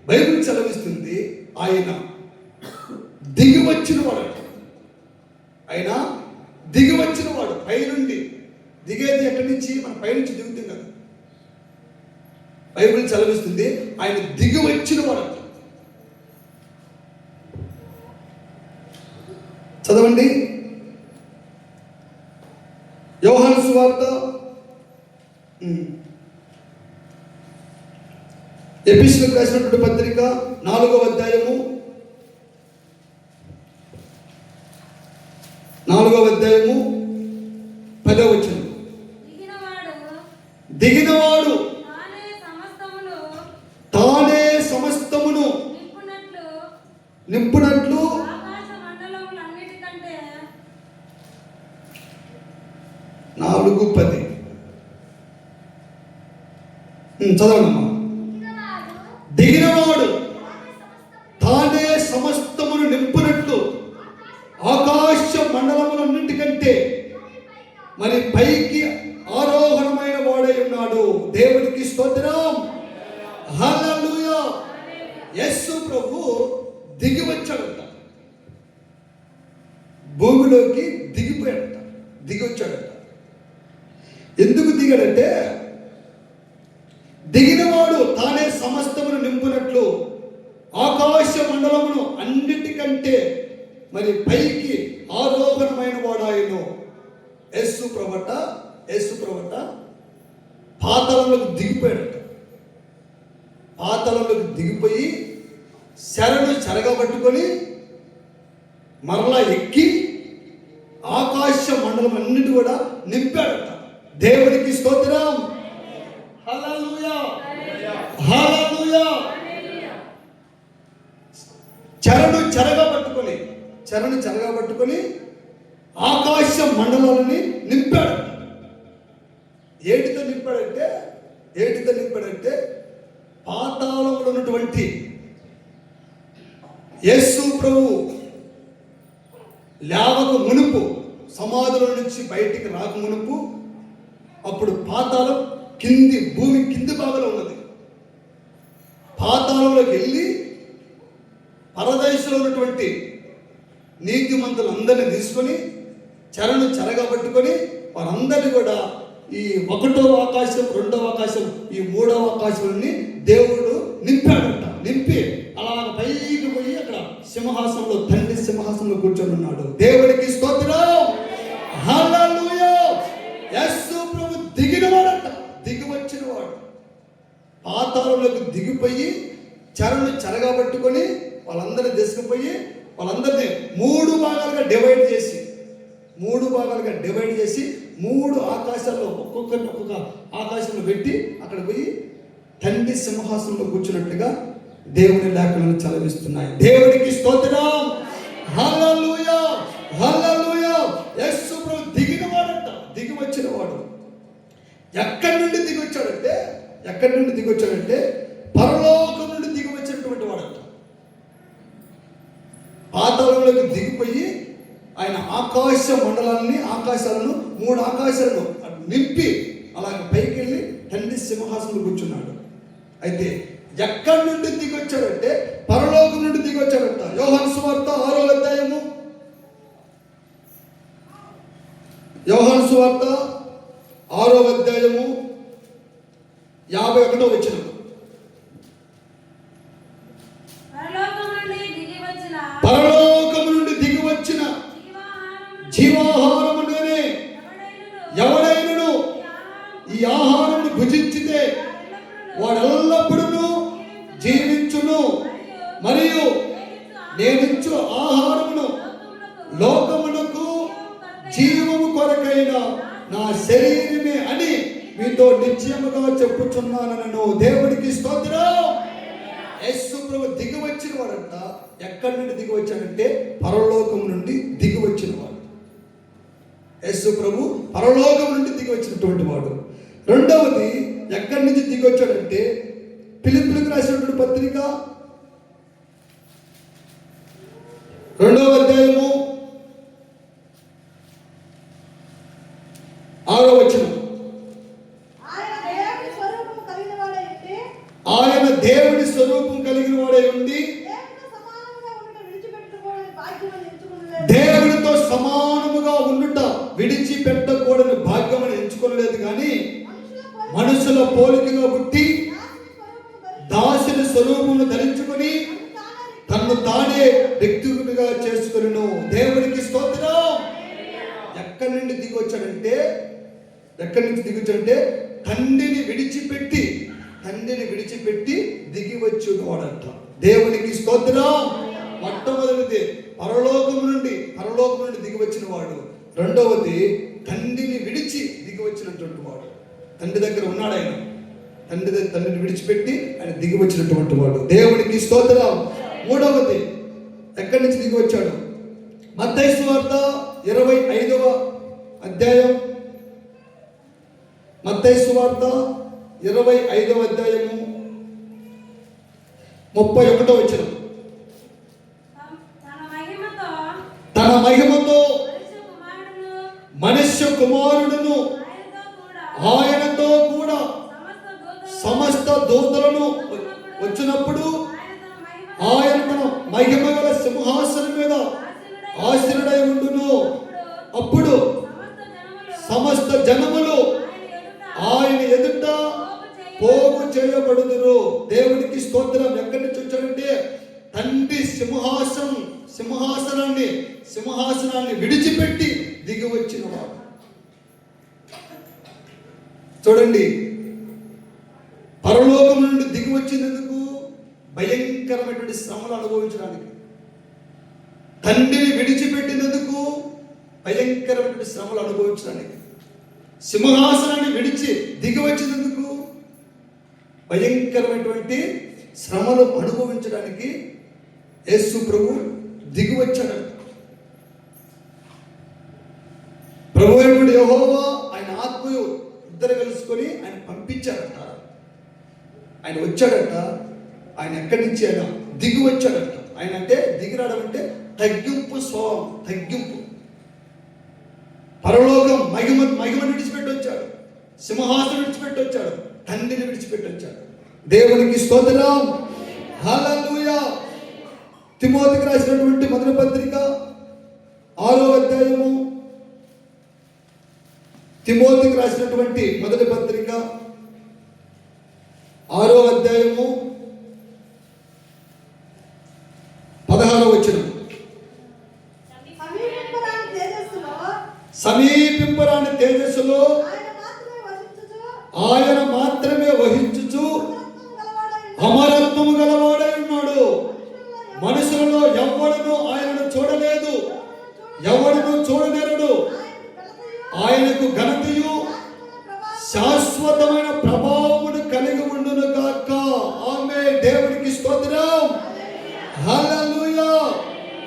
బైబిల్ చదివిస్తుంది ఆయన దిగి వచ్చిన వాడు. ఆయన దిగి వచ్చిన వాడు. పైనుండి దిగేది ఎక్కడి నుంచి? మన పైనుంచి దిగుతాం కదా. బైబిల్ చదివిస్తుంది ఆయన దిగి వచ్చిన వాడు. చదవండి, యోహాను సువార్త ఎఫెసీయులకు రాసినటువంటి పత్రిక 4వ అధ్యాయము 10వ వచనం. దిగినవాడు తానే సమస్తమును నింపునట్లు 4:10 చదవనమ్మా. దిగినవాడు తానే సమస్తమును నింపునట్లు ఆకాశ మండలములన్నిటికంటే మరి పైకి ఆరోహణమైన వాడై ఉన్నాడు. దేవునికి స్తోత్రం. హల్లెలూయా. యేసు ప్రభు దిగి వచ్చాడట, భూమిలోకి దిగిపోయాడట, దిగి వచ్చాడట. ఎందుకు దిగాడంటే దిగినవాడు తానే సమస్తమును నింపునట్లు ఆకాశ మండలమును అన్నిటికంటే మరి పైకి ఆరోహణమైన వాడాయను. యేసు ప్రభుట పాతాళంలోకి దిగిపోయాడట. పాతాళంలోకి దిగిపోయి శరణు చెరగబట్టుకొని మరలా ఎక్కి ఆకాశ మండలం అన్నిటి కూడా నింపాడట. దేవునికి స్తోత్రం. హల్లెలూయా, హల్లెలూయా. చెరను చెరగబట్టుకొని ఆకాశ మండలాలని నింపాడు. ఏటితో నింపాడంటే పాతాళంలో ఉన్నటువంటి యేసు ప్రభు లేవక మునుపు, సమాధిలో నుంచి బయటికి రాక మునుపు, అప్పుడు పాతాళం భూమి కింది భాగంలో ఉన్నది. పాతాళంలోకి వెళ్ళి పరదేశంలో ఉన్నటువంటి నీతిమంతులందరినీ తీసుకొని చెరను చెరగబట్టుకొని వారందరినీ కూడా ఈ 1వ ఆకాశం, 2వ ఆకాశం, ఈ 3వ ఆకాశాన్ని దేవుడు నింపాడంట. నింపి అలా పైకి పోయి అక్కడ సింహాసనంలో, తండ్రి సింహాసనంలో కూర్చొని ఉన్నాడు. దేవుడికి స్తోత్రం, హల్లెలూయా. యేసు ప్రభు దిగినవాడంట, దిగి వచ్చినవాడు. పాతాళంలోకి దిగిపోయి చెరను చెరగబట్టుకొని వాళ్ళందరినీ తీసుకుపోయి వాళ్ళందరినీ 3 భాగాలుగా డివైడ్ చేసి 3 ఆకాశాల్లో ఒక్కొక్కరిని ఒక్కొక్క ఆకాశంలో పెట్టి అక్కడ పోయి తండ్రి సింహాసనంలో కూర్చున్నట్టుగా దేవుని లేఖలను చదివిస్తున్నాయి. దేవునికి స్తోత్రం, హల్లెలూయా, హల్లెలూయా. యేసు ప్రభు దిగినవాడంట, దిగి వచ్చినవాడు. ఎక్కడి నుండి దిగి వచ్చాడంటే పరలోకం నుండి దిగి వచ్చినటువంటి వాడంట. పాతాళంలోకి దిగిపోయి ఆయన ఆకాశాలను 3 ఆకాశాలను నింపి అలాగే పైకి వెళ్ళి తండ్రి సింహాసనంలో కూర్చున్నాడు. అయితే ఎక్కడి నుండి దిగి వచ్చాడంటే పరలోకం నుండి దిగి వచ్చాడంట. యోహాను సువార్త 6వ అధ్యాయము, యోహాను సువార్త 6వ అధ్యాయము 51వ వచనం. పరలోకము నుండి దిగి వచ్చిన జీవాహారము నేనే. ఎవడైనను ఈ ఆహారమును భుజించితే వాడెల్లప్పుడూ జీవించును. మరియు నేనిచ్చు ఆహారమును లోకమునకు జీవము కొరకైన నా శరీరమే అని మీతో నిశ్చయముగా చెప్పుచున్నానను. దేవుడికి స్తోత్రం. యేసు ప్రభు దిగి వచ్చిన వాడంట. ఎక్కడి నుండి దిగి వచ్చాడంటే పరలోకం నుండి దిగి వచ్చిన వాడు. యేసు ప్రభు పరలోకం నుండి దిగి వచ్చినటువంటి వాడు. రెండవది ఎక్కడి నుంచి దిగి వచ్చాడంటే ఫిలిప్పీయులకు రాసినటువంటి పత్రిక 2వ అధ్యాయము 6వ వచనం. ఆయన దేవుని స్వరూపం కలిగిన వాడే ఉండి దేవునితో సమానముగా ఉండుట విడిచిపెట్టకూడని భాగ్యమని ఎంచుకోలేదు. కానీ మనుషుల పోలికగా పుట్టి దాసుని స్వరూపమును ధరించుకొని తన్ను తానే వ్యక్తిగా చేసుకొనును. దేవునికి స్తోత్రం. ఎక్కడి నుండి దిగి వచ్చాడంటే తండ్రిని విడిచిపెట్టి దిగి వచ్చి వాడంట. దేవునికి స్తోత్రం. మొట్టమొదటిది పరలోకం నుండి దిగి వచ్చిన వాడు. రెండవది తండ్రిని విడిచి దిగి వచ్చినటువంటి వాడు. తండ్రి దగ్గర ఉన్నాడు ఆయన. తండ్రిని విడిచిపెట్టి ఆయన దిగి వచ్చినటువంటి వాడు. దేవునికి స్తోత్రం. మూడవది ఎక్కడి నుంచి దిగి వచ్చాడు? మత్తయి సువార్త 25వ అధ్యాయం, మత్తయి సువార్త 25వ అధ్యాయము 31వ వచనం. తన మహిమతో మనుష్య కుమారుడును ఆయనతో కూడా సమస్త దూతలను వచ్చినప్పుడు ఆయన తన మహిమ గల సింహాసనం మీద ఆసీనుడై ఉండును. అప్పుడు సమస్త జనములు ఆయన ఎదుట పోగు చేయబడుదురు. దేవుడికి స్తోత్రం. ఎక్కడి నుంచి వచ్చాడంటే తండ్రి సింహాసనాన్ని విడిచిపెట్టి దిగి వచ్చిన వాడు. చూడండి, పరలోకం నుండి దిగి వచ్చినందుకు భయంకరమైనటువంటి శ్రమలు అనుభవించడానికి, తండ్రిని విడిచిపెట్టినందుకు భయంకరమైనటువంటి శ్రమలు అనుభవించడానికి, సింహాసనాన్ని విడిచి దిగి వచ్చినందుకు భయంకరమైనటువంటి శ్రమలు అనుభవించడానికి యేసు ప్రభు దిగి వచ్చాడంట. ప్రభు అయినటువంటి యెహోవా ఆయన ఆత్మయు ఇద్దరు కలుసుకొని ఆయన పంపించాడట. ఆయన వచ్చాడట. ఆయన ఎక్కడి నుంచి ఆయన దిగి వచ్చాడట. ఆయన అంటే దిగి రావడం అంటే తగ్గింపు స్వభావం, తగ్గింపు. పరలోకం మహిమను విడిచిపెట్టి వచ్చాడు, సింహాసనం విడిచిపెట్టి వచ్చాడు, తండ్రిని విడిచిపెట్టి వచ్చాడు. దేవునికి స్తోత్రం, హల్లెలూయా. తిమోతికి రాసినటువంటి మొదటి పత్రిక 6వ అధ్యాయము, తిమోతికి రాసినటువంటి మొదటి పత్రిక 6వ అధ్యాయము 16వ వచనం. సమీపింపరాని తేజస్సులో ఆయన మాత్రమే వహించుచు అమరత్వము గలవాడై ఉన్నాడు. మనుషులలో ఎవడును ఆయనను చూడలేదు, ఎవడును చూడలేరుడు. ఆయనకు ఘనతయు శాశ్వతమైన ప్రభావమును కలిగి ఉండును గాక. ఆమేన్. దేవునికి స్తోత్రం. హల్లెలూయా.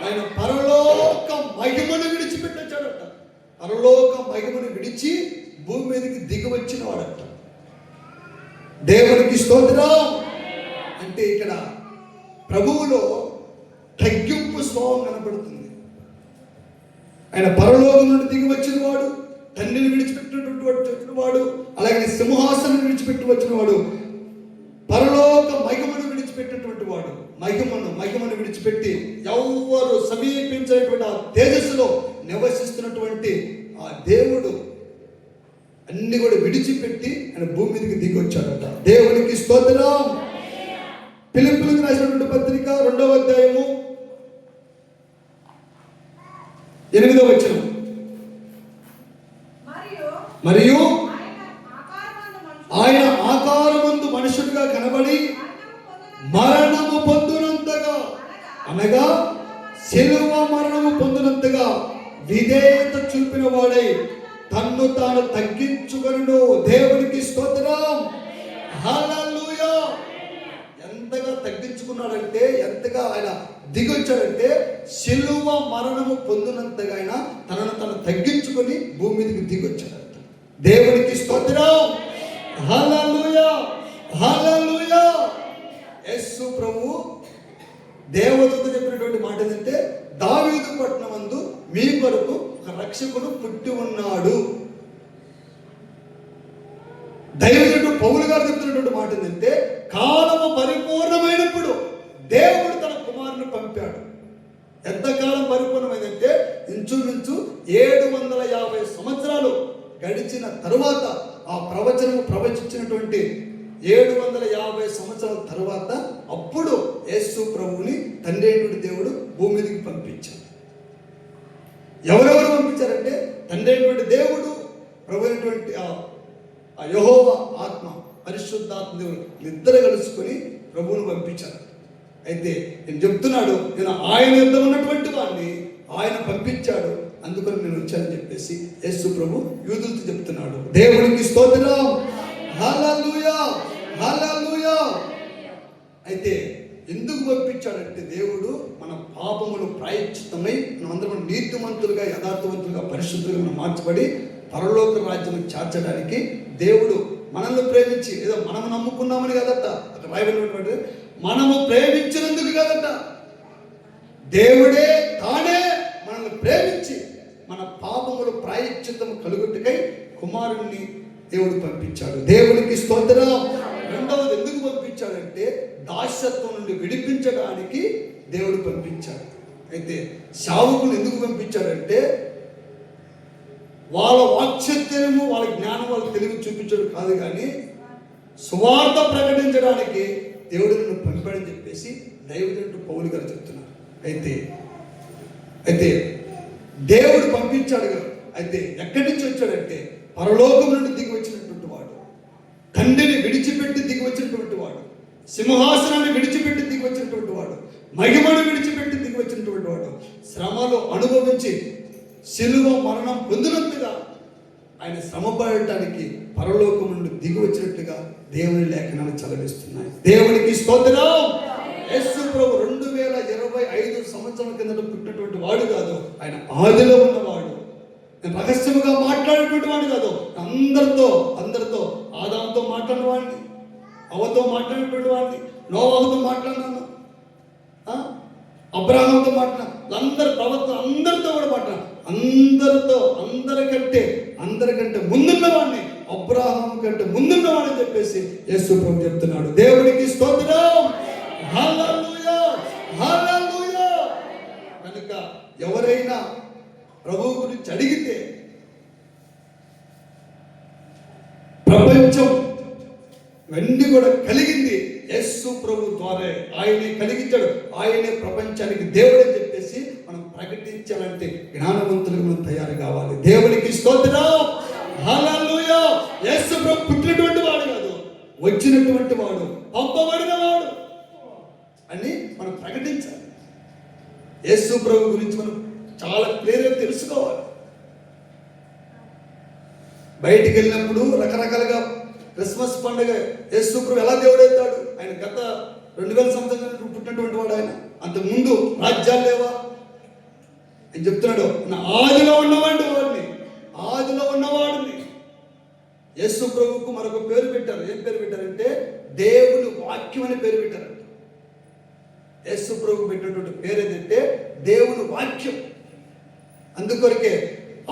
ఆయన పరలోక మహిమను విడిచిపెట్టొచ్చాడట. పరలోక మహిమను విడిచి భూమి మీదకి దిగి వచ్చిన వాడట. దేవునికి స్తోత్రం. అంటే ఇక్కడ ప్రభువులో తగ్గింపు స్వభావం కనపడుతుంది. ఆయన పరలోకం నుండి దిగి వచ్చిన వాడు, తండ్రిని విడిచిపెట్టినటువంటి వాడు, అలాగే సింహాసనం విడిచిపెట్టి వచ్చిన వాడు, పరలోక మహిమను విడిచిపెట్టినటువంటి వాడు, మహిమను విడిచిపెట్టి ఎవరు సమీపించినటువంటి ఆ తేజస్సులో నివసిస్తున్నటువంటి ఆ దేవుడు అన్ని కూడా విడిచిపెట్టి ఆయన భూమి మీదకి దిగి వచ్చాడట. దేవునికి స్తోత్రం. ఫిలిప్పీయులకు రాసినటువంటి పత్రిక 2వ అధ్యాయము 8వ వచనం. మరియు ఆయన ఆకారమందు మనుషుడిగా కనబడి మరణము పొందినంతగా, అనగా శిలువ మరణము పొందినంతగా విధేయత చూపిన వాడై తన్ను తాను తగ్గించుకొనును. దేవునికి స్తోత్రం. హల్లెలూయా. ఎంతగా తగ్గించుకున్నాడంటే, ఎంతగా ఆయన దిగొచ్చాడంటే, శిలువ మరణము పొందినంతగా ఆయన తనను తను తగ్గించుకొని భూమి మీదకి దిగొచ్చాడంట. దేవునికి స్తోత్రం. హల్లెలూయా. హల్లెలూయా. యేసు ప్రభు దేవదూత చెప్పినటువంటి మాట ఏంటంటే, దావీదు పట్టణమందు మీ కొరకు ఒక రక్షకుడు పుట్టి ఉన్నాడు. దైవజనుడు పౌలు గారు చెప్తున్నటువంటి మాట ఏంటంటే, కాలము పరిపూర్ణమైనప్పుడు దేవుడు తన కుమారుని పంపాడు. ఎంతకాలం పరిపూర్ణమైందంటే ఇంచుమించు 750 సంవత్సరాలు గడిచిన తరువాత, ఆ ప్రవచనము ప్రవచించినటువంటి 750 సంవత్సరాల తర్వాత అప్పుడు యేసు ప్రభువుని తండ్రి అయినటువంటి దేవుడు భూమి మీదకి పంపించాడు. ఎవరెవరు పంపించారంటే, తండ్రి అయినటువంటి దేవుడు, ప్రభు అయినటువంటి ఆ యెహోవా ఆత్మ, పరిశుద్ధాత్మ దేవుడు ఇద్దరు కలుసుకొని ప్రభువును పంపించారు. అయితే నేను చెప్తున్నాడు, నేను ఆయన యుద్ధ ఉన్నటువంటి వాడిని ఆయన పంపించాడు, అందుకని నేను వచ్చానని చెప్పేసి యేసు ప్రభు యూదులతో చెప్తున్నాడు. దేవునికి స్తోత్రం. హల్లెలూయా. హల్లెలూయా. అయితే ఎందుకు పంపించాడంటే, దేవుడు మన పాపములు ప్రాయశ్చిత్తమై మనమందరం నీతిమంతులుగా, యథార్థవంతులుగా, పరిశుద్ధులుగా మనం మార్చబడి పరలోక రాజ్యం చేర్చడానికి దేవుడు మనల్ని ప్రేమించి, ఏదో మనము నమ్ముకున్నామని కదట అక్కడ రాయబడినటువంటి, మనము ప్రేమించినందుకు కదట, దేవుడే తానే మనల్ని ప్రేమించి మన పాపములు ప్రాయశ్చిత్తము కలుగుటకై కుమారుణ్ణి దేవుడు పంపించాడు. దేవునికి స్తోత్రం. రెండవది ఎందుకు పంపించాడంటే, దాస్యత్వం నుండి విడిపించడానికి దేవుడు పంపించాడు. అయితే శావుకులు ఎందుకు పంపించాడంటే, వాళ్ళ వాక్శక్త్యము, వాళ్ళ జ్ఞానం, వాళ్ళ తెలివి చూపించడం కాదు, కానీ సువార్త ప్రకటించడానికి దేవుడు నిన్ను పంపాడని చెప్పేసి దైవజనుడు పౌలు గారు చెప్తున్నారు. అయితే దేవుడు పంపించాడు కదా. అయితే ఎక్కడి నుంచి వచ్చాడంటే, పరలోకం నుండి దిగి వచ్చినటువంటి వాడు, తండ్రిని విడిచిపెట్టి దిగి వచ్చినటువంటి వాడు, సింహాసనాన్ని విడిచిపెట్టి దిగి వచ్చినటువంటి వాడు, మహిమను విడిచిపెట్టి దిగి వచ్చినటువంటి వాడు, శ్రమలు అనుభవించి శిలువ మరణం పొందినట్టుగా ఆయన శ్రమ పడటానికి పరలోకం నుండి దిగి వచ్చినట్టుగా దేవుని లేఖనాలు చదివిస్తున్నాయి. దేవునికి స్తోత్రం. యేసు ప్రభు 2025 సంవత్సరాల కిందట పుట్టినటువంటి వాడు కాదు, ఆయన ఆదిలో ఉన్నవాడు. నేను రహస్యముగా మాట్లాడేటువంటి వాడు కాదు, అందరితో ఆదాముతో మాట్లాడిన వాడిని, అవతో మాట్లాడినటువంటి వాడిని, నోవాహుతో మాట్లాడినాను, అబ్రాహాముతో మాట్లాడినా, అందరి ప్రవక్త అందరితో కూడా మాట్లాడినా, అందరికంటే ముందున్నవాడిని, అబ్రాహాము కంటే ముందున్నవాడని చెప్పేసి యేసు ప్రభు చెప్తున్నాడు. దేవునికి స్తోత్రం. హల్లెలూయా. హల్లెలూయా. ఆయనే కలిగించాడు, ఆయనే ప్రపంచానికి దేవుడని చెప్పేసి మనం ప్రకటించాలంటే జ్ఞానవంతులుగా మనం తయారు కావాలి. దేవునికి స్తోత్రం. హల్లెలూయా. యేసు ప్రభు పుట్టినటువంటి వాడు కాదు, వచ్చినటువంటి వాడు, పంపబడిన వాడు అని మనం ప్రకటించాలి. యేసు ప్రభు గురించి మనం చాలా క్లియర్గా తెలుసుకోవాలి. బయటికి వెళ్ళినప్పుడు రకరకాలుగా క్రిస్మస్ పండుగ యేసు ప్రభు ఎలా దేవుడవుతాడు? ఆయన గత 2000 సంవత్సరాల పుట్టినటువంటి వాడు. ఆయన అంతకుముందు రాజ్యాలు లేవా అని చెప్తున్నాడు. ఆదిలో ఉన్నవాడిని, ఆదిలో ఉన్నవాడిని. యేసు ప్రభువుకు మరొక పేరు పెట్టారు. ఏం పేరు పెట్టారంటే దేవుని వాక్యం అని పేరు పెట్టారు. యేసు ప్రభు పెట్టినటువంటి పేరు ఏదంటే దేవుని వాక్యం. అందుకొరకే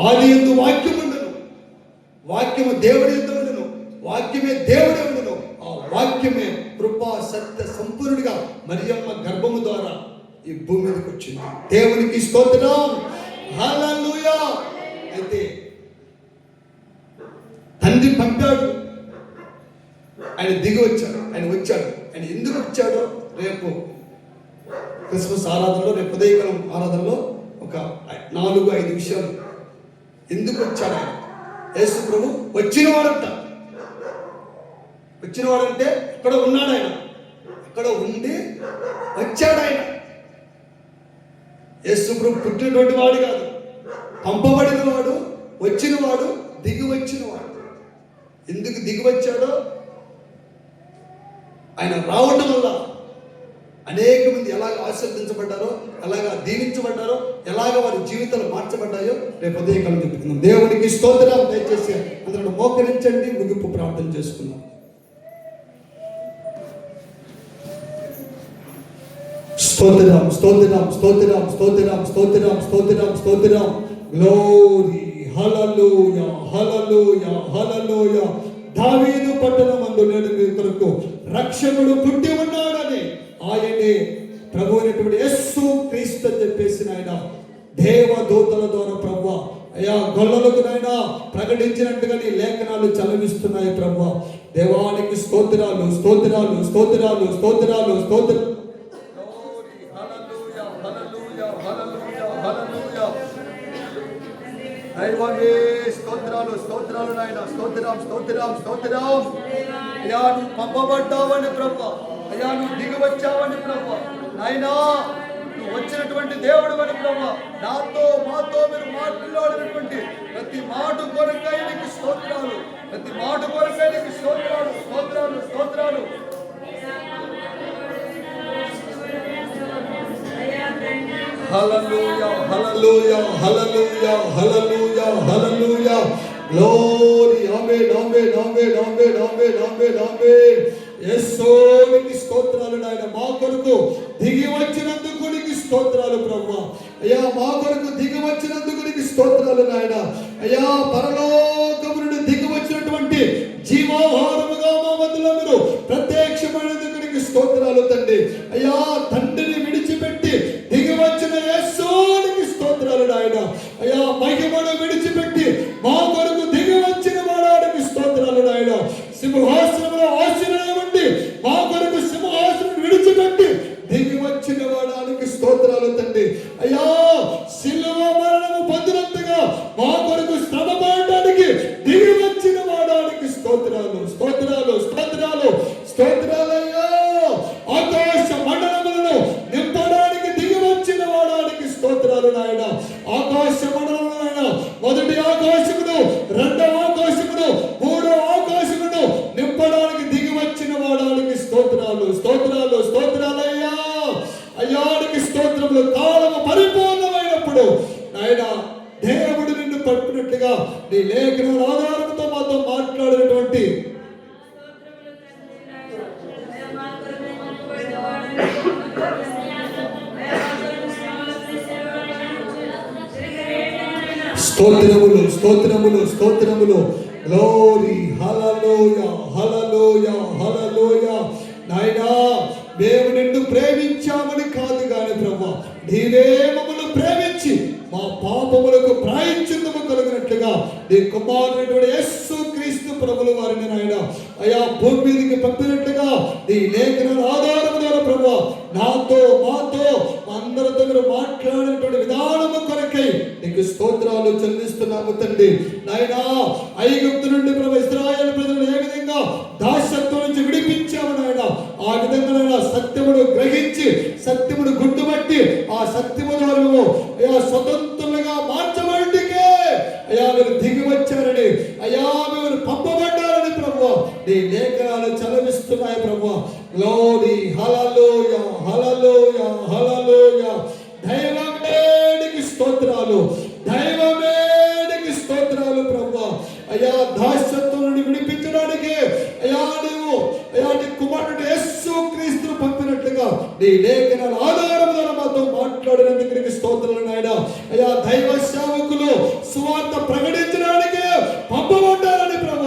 ఆది యందు వాక్యం ఉండను, వాక్యము దేవుడి యందు ఉండను, వాక్యమే దేవుడే ఉండను. ఆ వాక్యమే కృపా సత్య సంపూర్ణుడిగా మరియమ్మ గర్భము ద్వారా ఈ భూమి మీదకి వచ్చింది. దేవునికి స్తోత్రం. హల్లెలూయా. అయితే తండ్రి పంపాడు, ఆయన దిగి వచ్చాడు, ఆయన వచ్చాడు. ఆయన ఎందుకు వచ్చాడో రేపు క్రిస్మస్ ఆరాధనలో, రేపు ఉదయకాలం ఆరాధనలో ఒక 4-5 విషయాలు. ఎందుకు వచ్చాడు ఆయన? యేసు ప్రభు వచ్చినవాడంట. వచ్చినవాడంటే ఎక్కడ ఉన్నాడు ఆయన, ఎక్కడ ఉండి వచ్చాడు ఆయన. యేసు ప్రభు పుట్టినటువంటి వాడు కాదు, పంపబడిన వాడు, వచ్చినవాడు, దిగి వచ్చినవాడు. ఎందుకు దిగి వచ్చాడో, ఆయన రావడం వల్ల అనేక మంది ఎలాగ ఆశీర్వదించబడ్డారో, ఎలాగ దీవించబడ్డారో, ఎలాగ వారి జీవితాలు మార్చబడ్డాయో రేపు ఉదయకాలం చెప్పుకుందాం. దేవునికి స్తోత్రం. దయచేసి అందరూ మోకరించండి, ముగింపు ప్రార్థన చేసుకుందాం. స్తోత్రం, స్తోత్రం, స్తోత్రం, స్తోత్రం, స్తోత్రం, స్తోత్రం, స్తోత్రం. గ్లోరీ. హల్లెలూయా, హల్లెలూయా, హల్లెలూయా. దావీదు పట్టణమందు నేడు మీ కొరకు రక్షకుడు పుట్టి ఉన్నాడని, ఆయనే ప్రభు అయినటువంటి యేసు క్రీస్తు అని చెప్పేసి నాయన దేవదూతల ద్వారా ప్రభు అయ్యా గొల్లలకు నాయన ప్రకటించినట్టుగా నీ లేఖనాలు చలవిస్తున్నాయి ప్రభు. దేవానికి స్తోత్రాలు, స్తోత్రాలు, స్తోత్రాలు, స్తోత్రాలు, స్తోత్రాలు. దైవమే స్తోత్రాలు, స్తోత్రాలు నాయన. స్తోత్రం, స్తోత్రం, స్తోత్రం. అయ్యా నువ్వు పంపబడ్డావని ప్రభు, అయ్యా నువ్వు దిగి వచ్చావని ప్రభు, నాయనా నువ్వు వచ్చినటువంటి దేవుడు అని ప్రభు. నాతో మాతో మీరు మాట్లాడినటువంటి ప్రతి మాట కొరకై నీకు స్తోత్రాలు, ప్రతి మాట కొరకై నీకు స్తోత్రాలు, స్తోత్రాలు, స్తోత్రాలు. హల్లెలూయా, హల్లెలూయా, హల్లెలూయా, హల్లెలూయా, హల్లెలూయా. గ్లోరీ. ఆమేన్, ఆమేన్, ఆమేన్, ఆమేన్, ఆమేన్, ఆమేన్, ఆమేన్. యేసునికి స్తోత్రాలు నాయన. మా కొరకు దిగి వచ్చినందుకు నీకు స్తోత్రాలు ప్రభువా. అయ్యా మా కొరకు దిగి వచ్చినందుకు నీకు స్తోత్రాలు నాయన. అయ్యా పరలోకము నుండి దిగి వచ్చినటువంటి జీవాహారముగా మా మధ్యలో మీరు ప్రత్యక్షమైనందుకు నీకు స్తోత్రాలు తండ్రి. అయ్యా తండ్రిని విడిచిపెట్టి దిగి వచ్చిన యేసునికి స్తోత్రాలు నాయన. అయ్యా మహిమను విడిచిపెట్టి మా కొరకు దిగి వచ్చిన వాడానికి స్తోత్రాలు నాయన. సింహాసనంలో ఆశీర్వాదం ఉండి మా కొరకు సింహాసనం విడిచిపెట్టి దిగి వచ్చిన వాడానికి స్తోత్రాలు తండ్రి. అయ్యా సిలువ మరణము పొందినంతగా మా కొరకు శ్రమ పడడానికి దిగి వచ్చిన వాడానికి స్తోత్రాలు, స్తోత్రాలు, స్తోత్రాలు, స్తోత్రాలయ్యా. ఆకాశ మండలములను నింపడానికి దిగి వచ్చిన వాడానికి స్తోత్రాలు నాయన. ఆకాశ మండలములైన మొదటి ఆకాశమును, రెండవ ఆకాశమును, మూడవ ఆకాశమును నింపడానికి దిగి వచ్చిన వాడానికి స్తోత్రాలు, స్తోత్రాలు, స్తోత్రాలయ్యా. అయ్యానికి స్తోత్రములు. కాలము పరిపూర్ణమైనప్పుడు నాయన దేవుడు నిన్ను పట్టునట్లుగా నీ లేఖనాల ఆధారంతో మాతో మాట్లాడినటువంటి స్తోత్రములు, స్తోత్రములు, స్తోత్రములు. గ్లోరీ. హల్లెలూయా, హల్లెలూయా, హల్లెలూయా. నాయనా మేము నిన్ను ప్రేమించామని కాదు గాని ప్రభువా, నీవే మమ్మల్ని ప్రేమించి మా పాపములకు ప్రాయశ్చిత్తము కలిగినట్లుగా నీ కుమారుడైన యేసు క్రీస్తు ప్రభుల వారిని నాయన అయా భూమి మీదకి పంపినట్లుగా నీ లేఖనాల ఆధారం ద్వారా ప్రభువా నాతో మాతో అందరితో మీరు మాట్లాడినటువంటి విధానము కొరకై నీకు స్తోత్రాలు చెల్లిస్తున్నాము తండ్రి. నాయనా ఐగుప్తు నుండి ప్రభు ఇశ్రాయేలు ప్రజలను ఏ విధంగా దాస్యత్వం నుంచి విడిపించాము నాయన, ఆ విధంగా నాయన సత్యమును గ్రహించి సత్యమును గుర్తుపట్టి ఆ సత్యము ద్వారా అయ్యా స్వతంత్రులుగా మార్చబడికే అయ్యా మీరు దిగి వచ్చారని, అయ్యా మీరు పంపబడ్డారని ప్రభు నీ లేఖనాలు చలవిస్తున్నాయి ప్రభు. గ్లోరీ హల్లెలూయా హల్లెలూయా హల్లెలూయా. దైవమే నీకు స్తోత్రాలు, దైవమే నీకు స్తోత్రాలు ప్రభు. అయ్యా దాస్యత్వం నుండి విడిపించడానికి అయ్యా నీవు అయ్యా నీ కుమారుడు యేసు క్రీస్తును పంపినట్లుగా నీ లేఖనాల ఆధారం ద్వారా మాతో మాట్లాడినందుకు నీకు స్తోత్రాలు నాయన. అయ్యా దైవ సేవకులు సువార్త ప్రకటించడానికి పంపబడ్డారని ప్రభు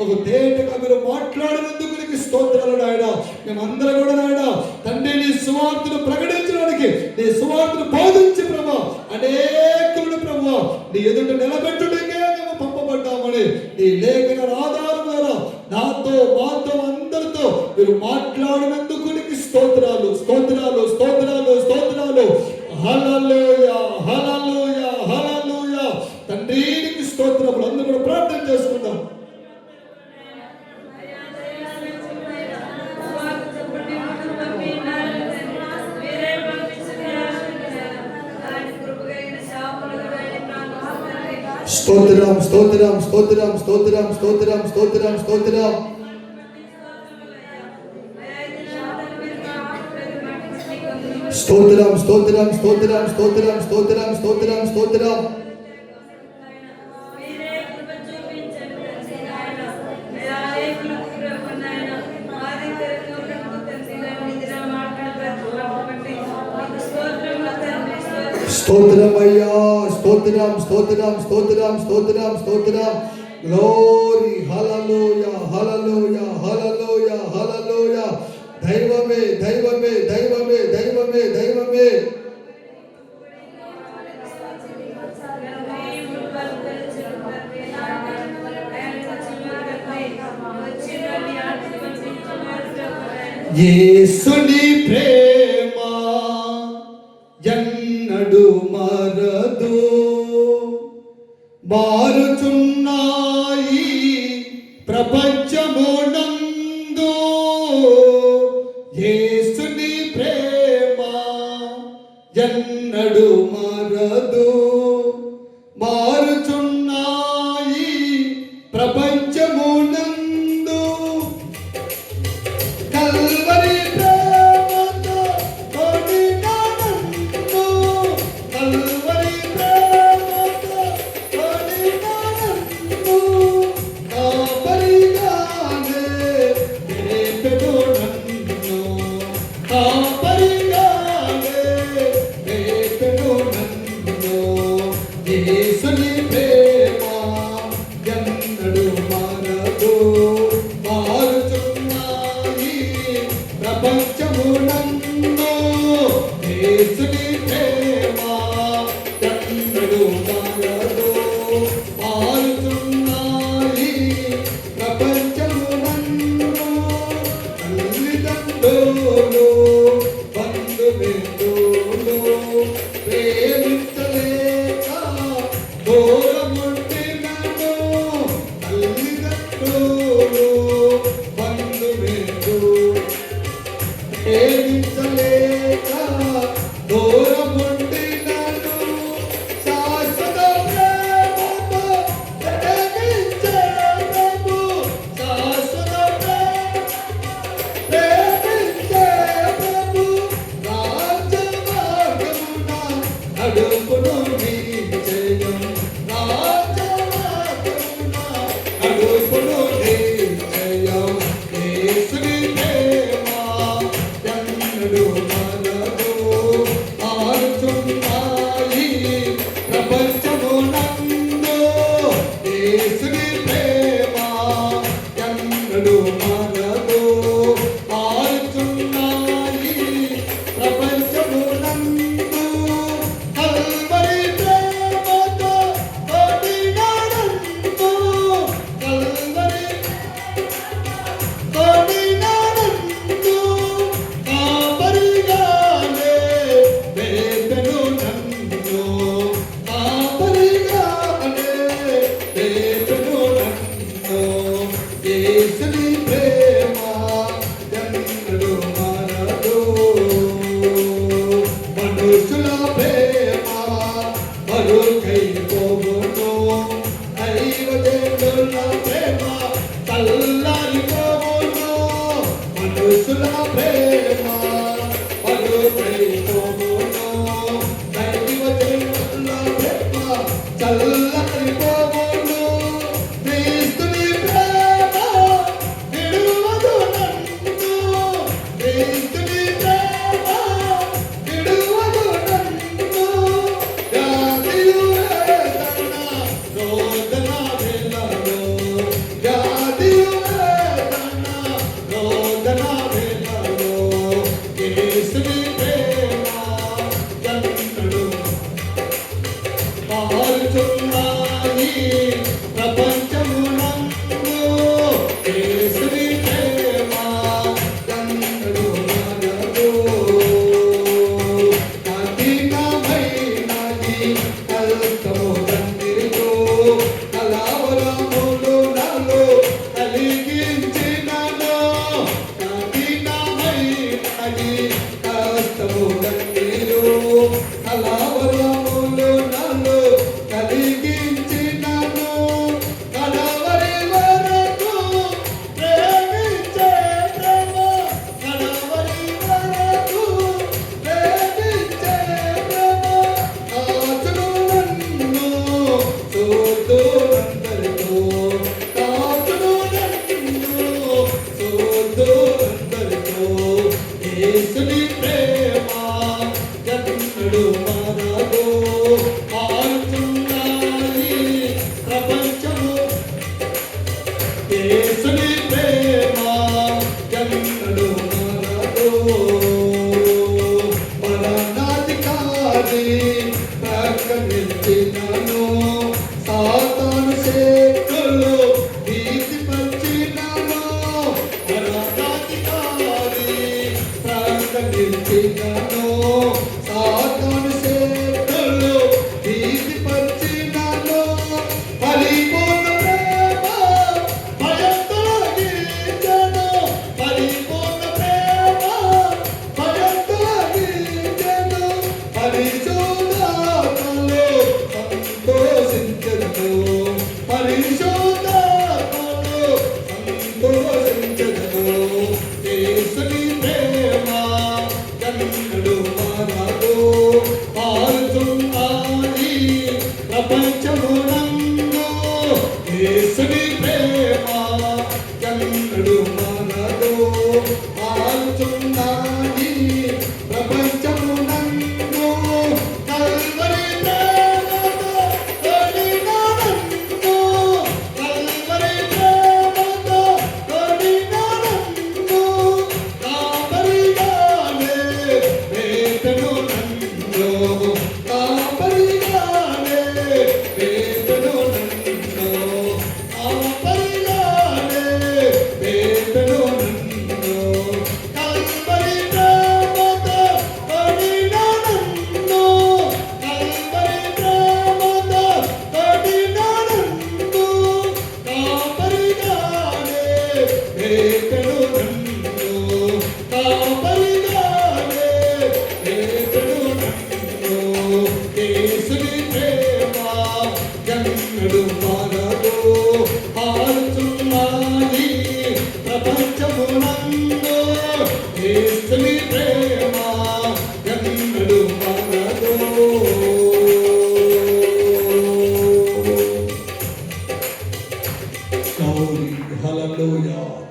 ఒక తేటగా మీరు మాట్లాడినందుకు నీకు స్తోత్రాలు నాయన. మేమందరం కూడా నాయన తండ్రి నీ సువార్తను ప్రకటించడానికి నీ సువార్తను బోధించి ప్రభు అనేకులను ప్రభు నీ ఎదుట నిలబెట్టుటకే మేము పంపబడ్డామని నీ లేఖన ఆధారం ద్వారా నాతో మాతో అందరితో మీరు మాట్లాడినందుకు నీకు స్తోత్రాలు స్తోత్రాలు స్తోత్రాలు స్తోత్రాలు. హల్లెలూయా హల్లెలూయా హల్లెలూయా. తండ్రి నీకు స్తోత్రములు. అందరూ కూడా ప్రార్థన చేసుకుందాం. స్తోత్రం స్తోత్రం స్తోత్రం స్తోత్రం స్తోత్రం స్తోత్రం స్తోత్రం. స్తోత్రం స్తోత్రం స్తోత్రం స్తోత్రం స్తోత్రం స్తోత్రం స్తోత్రం. స్తోత్రం అయ్యా స్తోత్రం స్తోత్రం స్తోత్రం స్తోత్రం స్తోత్రం. గ్లోరీ హల్లెలూయా హల్లెలూయా హల్లెలూయా హల్లెలూయా. దైవమే దైవమే దైవమే దైవమే దైవమే. యేసుని ప్రేమ ఎన్నడు మరదు, మారుచున్నాయి ప్రపంచమునందు. యేసుని ప్రేమ ఎన్నడు మరదు, మారుచున్నాయి ప్రపంచమునందు. కల్వరి ప్రేమతో కొనిన నన్ను, కల్వరి ప్రేమతో కొనిన నన్ను, కాపరిగానే రేపెడు నన్ను, కాపరిగానే రేపెడు నన్ను. యేసుని ప్రేమ ఎన్నడు మరదు, మారుచున్నాయి ప్రపంచమునందు. యేసుని ప్రేమ ఎన్నడు మరదు, మారుచున్నాయి ప్రపంచమునందు. తల్లిదండ్రులు బంధుమిత్రులు ప్రేమించలేక దూరముండినను. తల్లిదండ్రులు బంధుమిత్రులు ప్రేమించలేక దూరముండినను. శాశ్వత ప్రేమతో ప్రేమించే ప్రభు, శాశ్వత ప్రేమించే ప్రభు, రాజ్య మార్గమున నడుపును నీ జయం, రాజ్య మార్గమున నడుపును నీ జయం. యేసుని ప్రేమ ఎన్నడు మరదు, మారుచున్నాయి ప్రపంచమునందు. యేసుని ప్రేమ ఎన్నడు మరదు, మారుచున్నాయి ప్రపంచమునందు. కల్వరి ప్రేమతో కొనిన నన్ను, కల్వరి కొనిన నన్ను, కాపరిగానే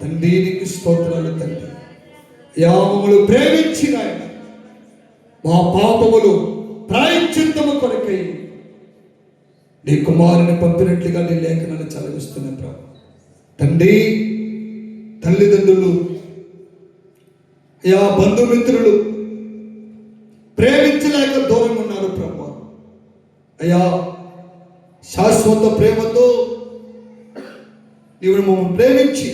తండ్రికి స్తోత్రాలు తండ్రి. మమ్మల్ని ప్రేమించిన ఆయన మా పాపములు ప్రాయశ్చిత్తము కొరకై నీ కుమారుని పంపినట్లుగా నీ లేఖనాన్ని చదివిస్తున్నా ప్రభు. తండ్రి, తల్లిదండ్రులు, బంధుమిత్రులు ప్రేమించలేక దూరంగా ఉన్నారు ప్రభు. శాశ్వత ప్రేమతో నీవు మమ్మల్ని ప్రేమించి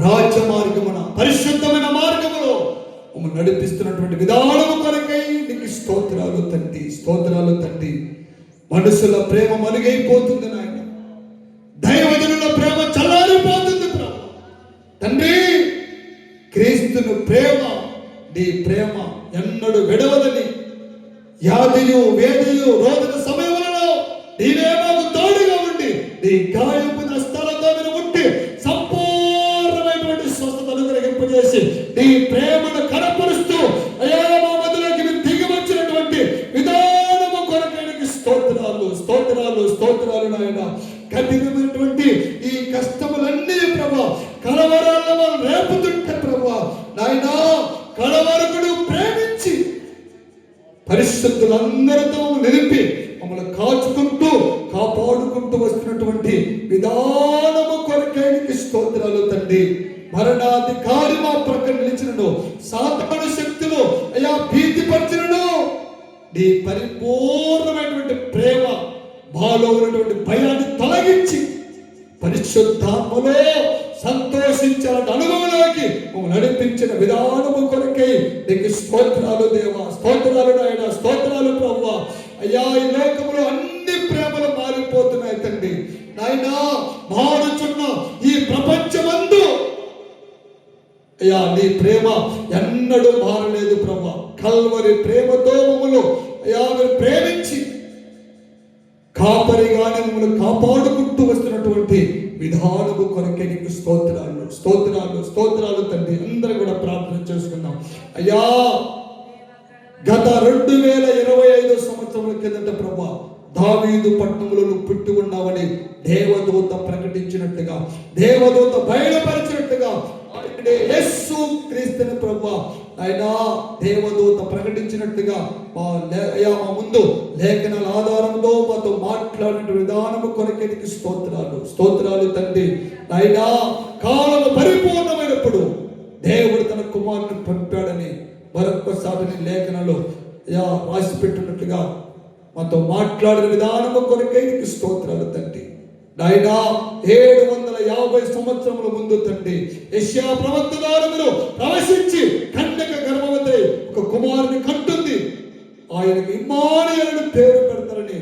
రాజ్య మార్గమున పరిశుద్ధమైన మార్గములో మమ్మల్ని నడిపిస్తున్నటువంటి విధానము కొరకై నీకు స్తోత్రాలు తండ్రి, స్తోత్రాలు తండ్రి. మనుషుల ప్రేమ మరుగైపోతుంది నాయన, దైవజనుల ప్రేమ చల్లారిపోతుంది ప్రభు. తండ్రి, క్రీస్తును ప్రేమ, నీ ప్రేమ ఎన్నడూ విడవదని, యాదియు వేదియు రోదన సమయంలో నీవే మాకు తోడుగా ఉండి నీ గాయపు స్థలంతో మీరు ఉండి సంపూర్ణమైనటువంటి స్వస్థత అనుగ్రహింపజేసి నీ ప్రేమను కనపరుస్తూ మా మధ్యలోకి కఠినమైనటువంటి ఈ కష్టములన్నీ ప్రభా, కలవరాలను మనం రేపుతుంటే ప్రభా, నాయనా కలవరకుడు ప్రేమించి పరిశుద్ధులందరితో నిలిపి మమ్మల్ని కాచుకుంటూ కాపాడుకుంటూ వస్తున్నటువంటి విధానము కొరకై నీకు స్తోత్రాలు తండ్రి. మరణాధికారి మా ప్రక్కన నిలిచినను, సాతాను శక్తులు అయా భీతిపరచినను, నీ పరిపూర్ణమైనటువంటి ప్రేమ మాలో ఉన్నటువంటి భయాన్ని తొలగించి పరిశుద్ధాత్మలో సంతోషించాలని అనుభవంలోకి మమ్మల్ని నడిపించిన విధానము కొరకై నీకు స్తోత్రాలు దేవా, స్తోత్రాలు నాయన, స్తోత్రాలు ప్రభువా. అయ్యా ఈ లోకంలో అన్ని ప్రేమలు మారిపోతున్నాయి తండ్రి నాయనా. మారుచున్న ఈ ప్రపంచమందు అయ్యా నీ ప్రేమ ఎన్నడూ మారలేదు ప్రభువా. కల్వరి ప్రేమతో మమ్మల్ని అయ్యా మీరు ప్రేమించి కాపరిగానే మమ్మల్ని కాపాడుకుంటూ వస్తున్నటువంటి విధానము కొరకే నీకు స్తోత్రాలు, స్తోత్రాలు, స్తోత్రాలు తండ్రి. అందరూ కూడా ప్రార్థన చేసుకున్నాం. అయ్యా గత 2025 సంవత్సరముల కిందట ప్రభా, దావీదు పట్టణంలో నువ్వు పుట్టి ఉన్నావని దేవదూత ప్రకటించినట్టుగా, దేవదూత బయలుపరిచినట్టుగా యేసు క్రీస్తుని ప్రభా ఆయన దేవదూత ప్రకటించినట్టుగా మా ముందు లేఖనాల ఆధారంతో మాతో మాట్లాడిన విధానము కొరకే నీకు స్తోత్రాలు, స్తోత్రాలు తండ్రి. ఆయన కాలము పరిపూర్ణమైనప్పుడు దేవుడు తన కుమారుని పంపాడని మరొక్కసారి లేఖనాలు రాసి పెట్టినట్టుగా మాతో మాట్లాడిన విధానము కొరకే నీకు స్తోత్రాలు తండ్రి. నాయనా 750 సంవత్సరముల ముందు తండ్రి యెషయా ప్రవక్త ద్వారా మీరు ప్రవశించి కన్యక గర్భవతి ఒక కుమారుని కంటుంది, ఆయనకు ఇమ్మానుయేలు పేరు పెడతారని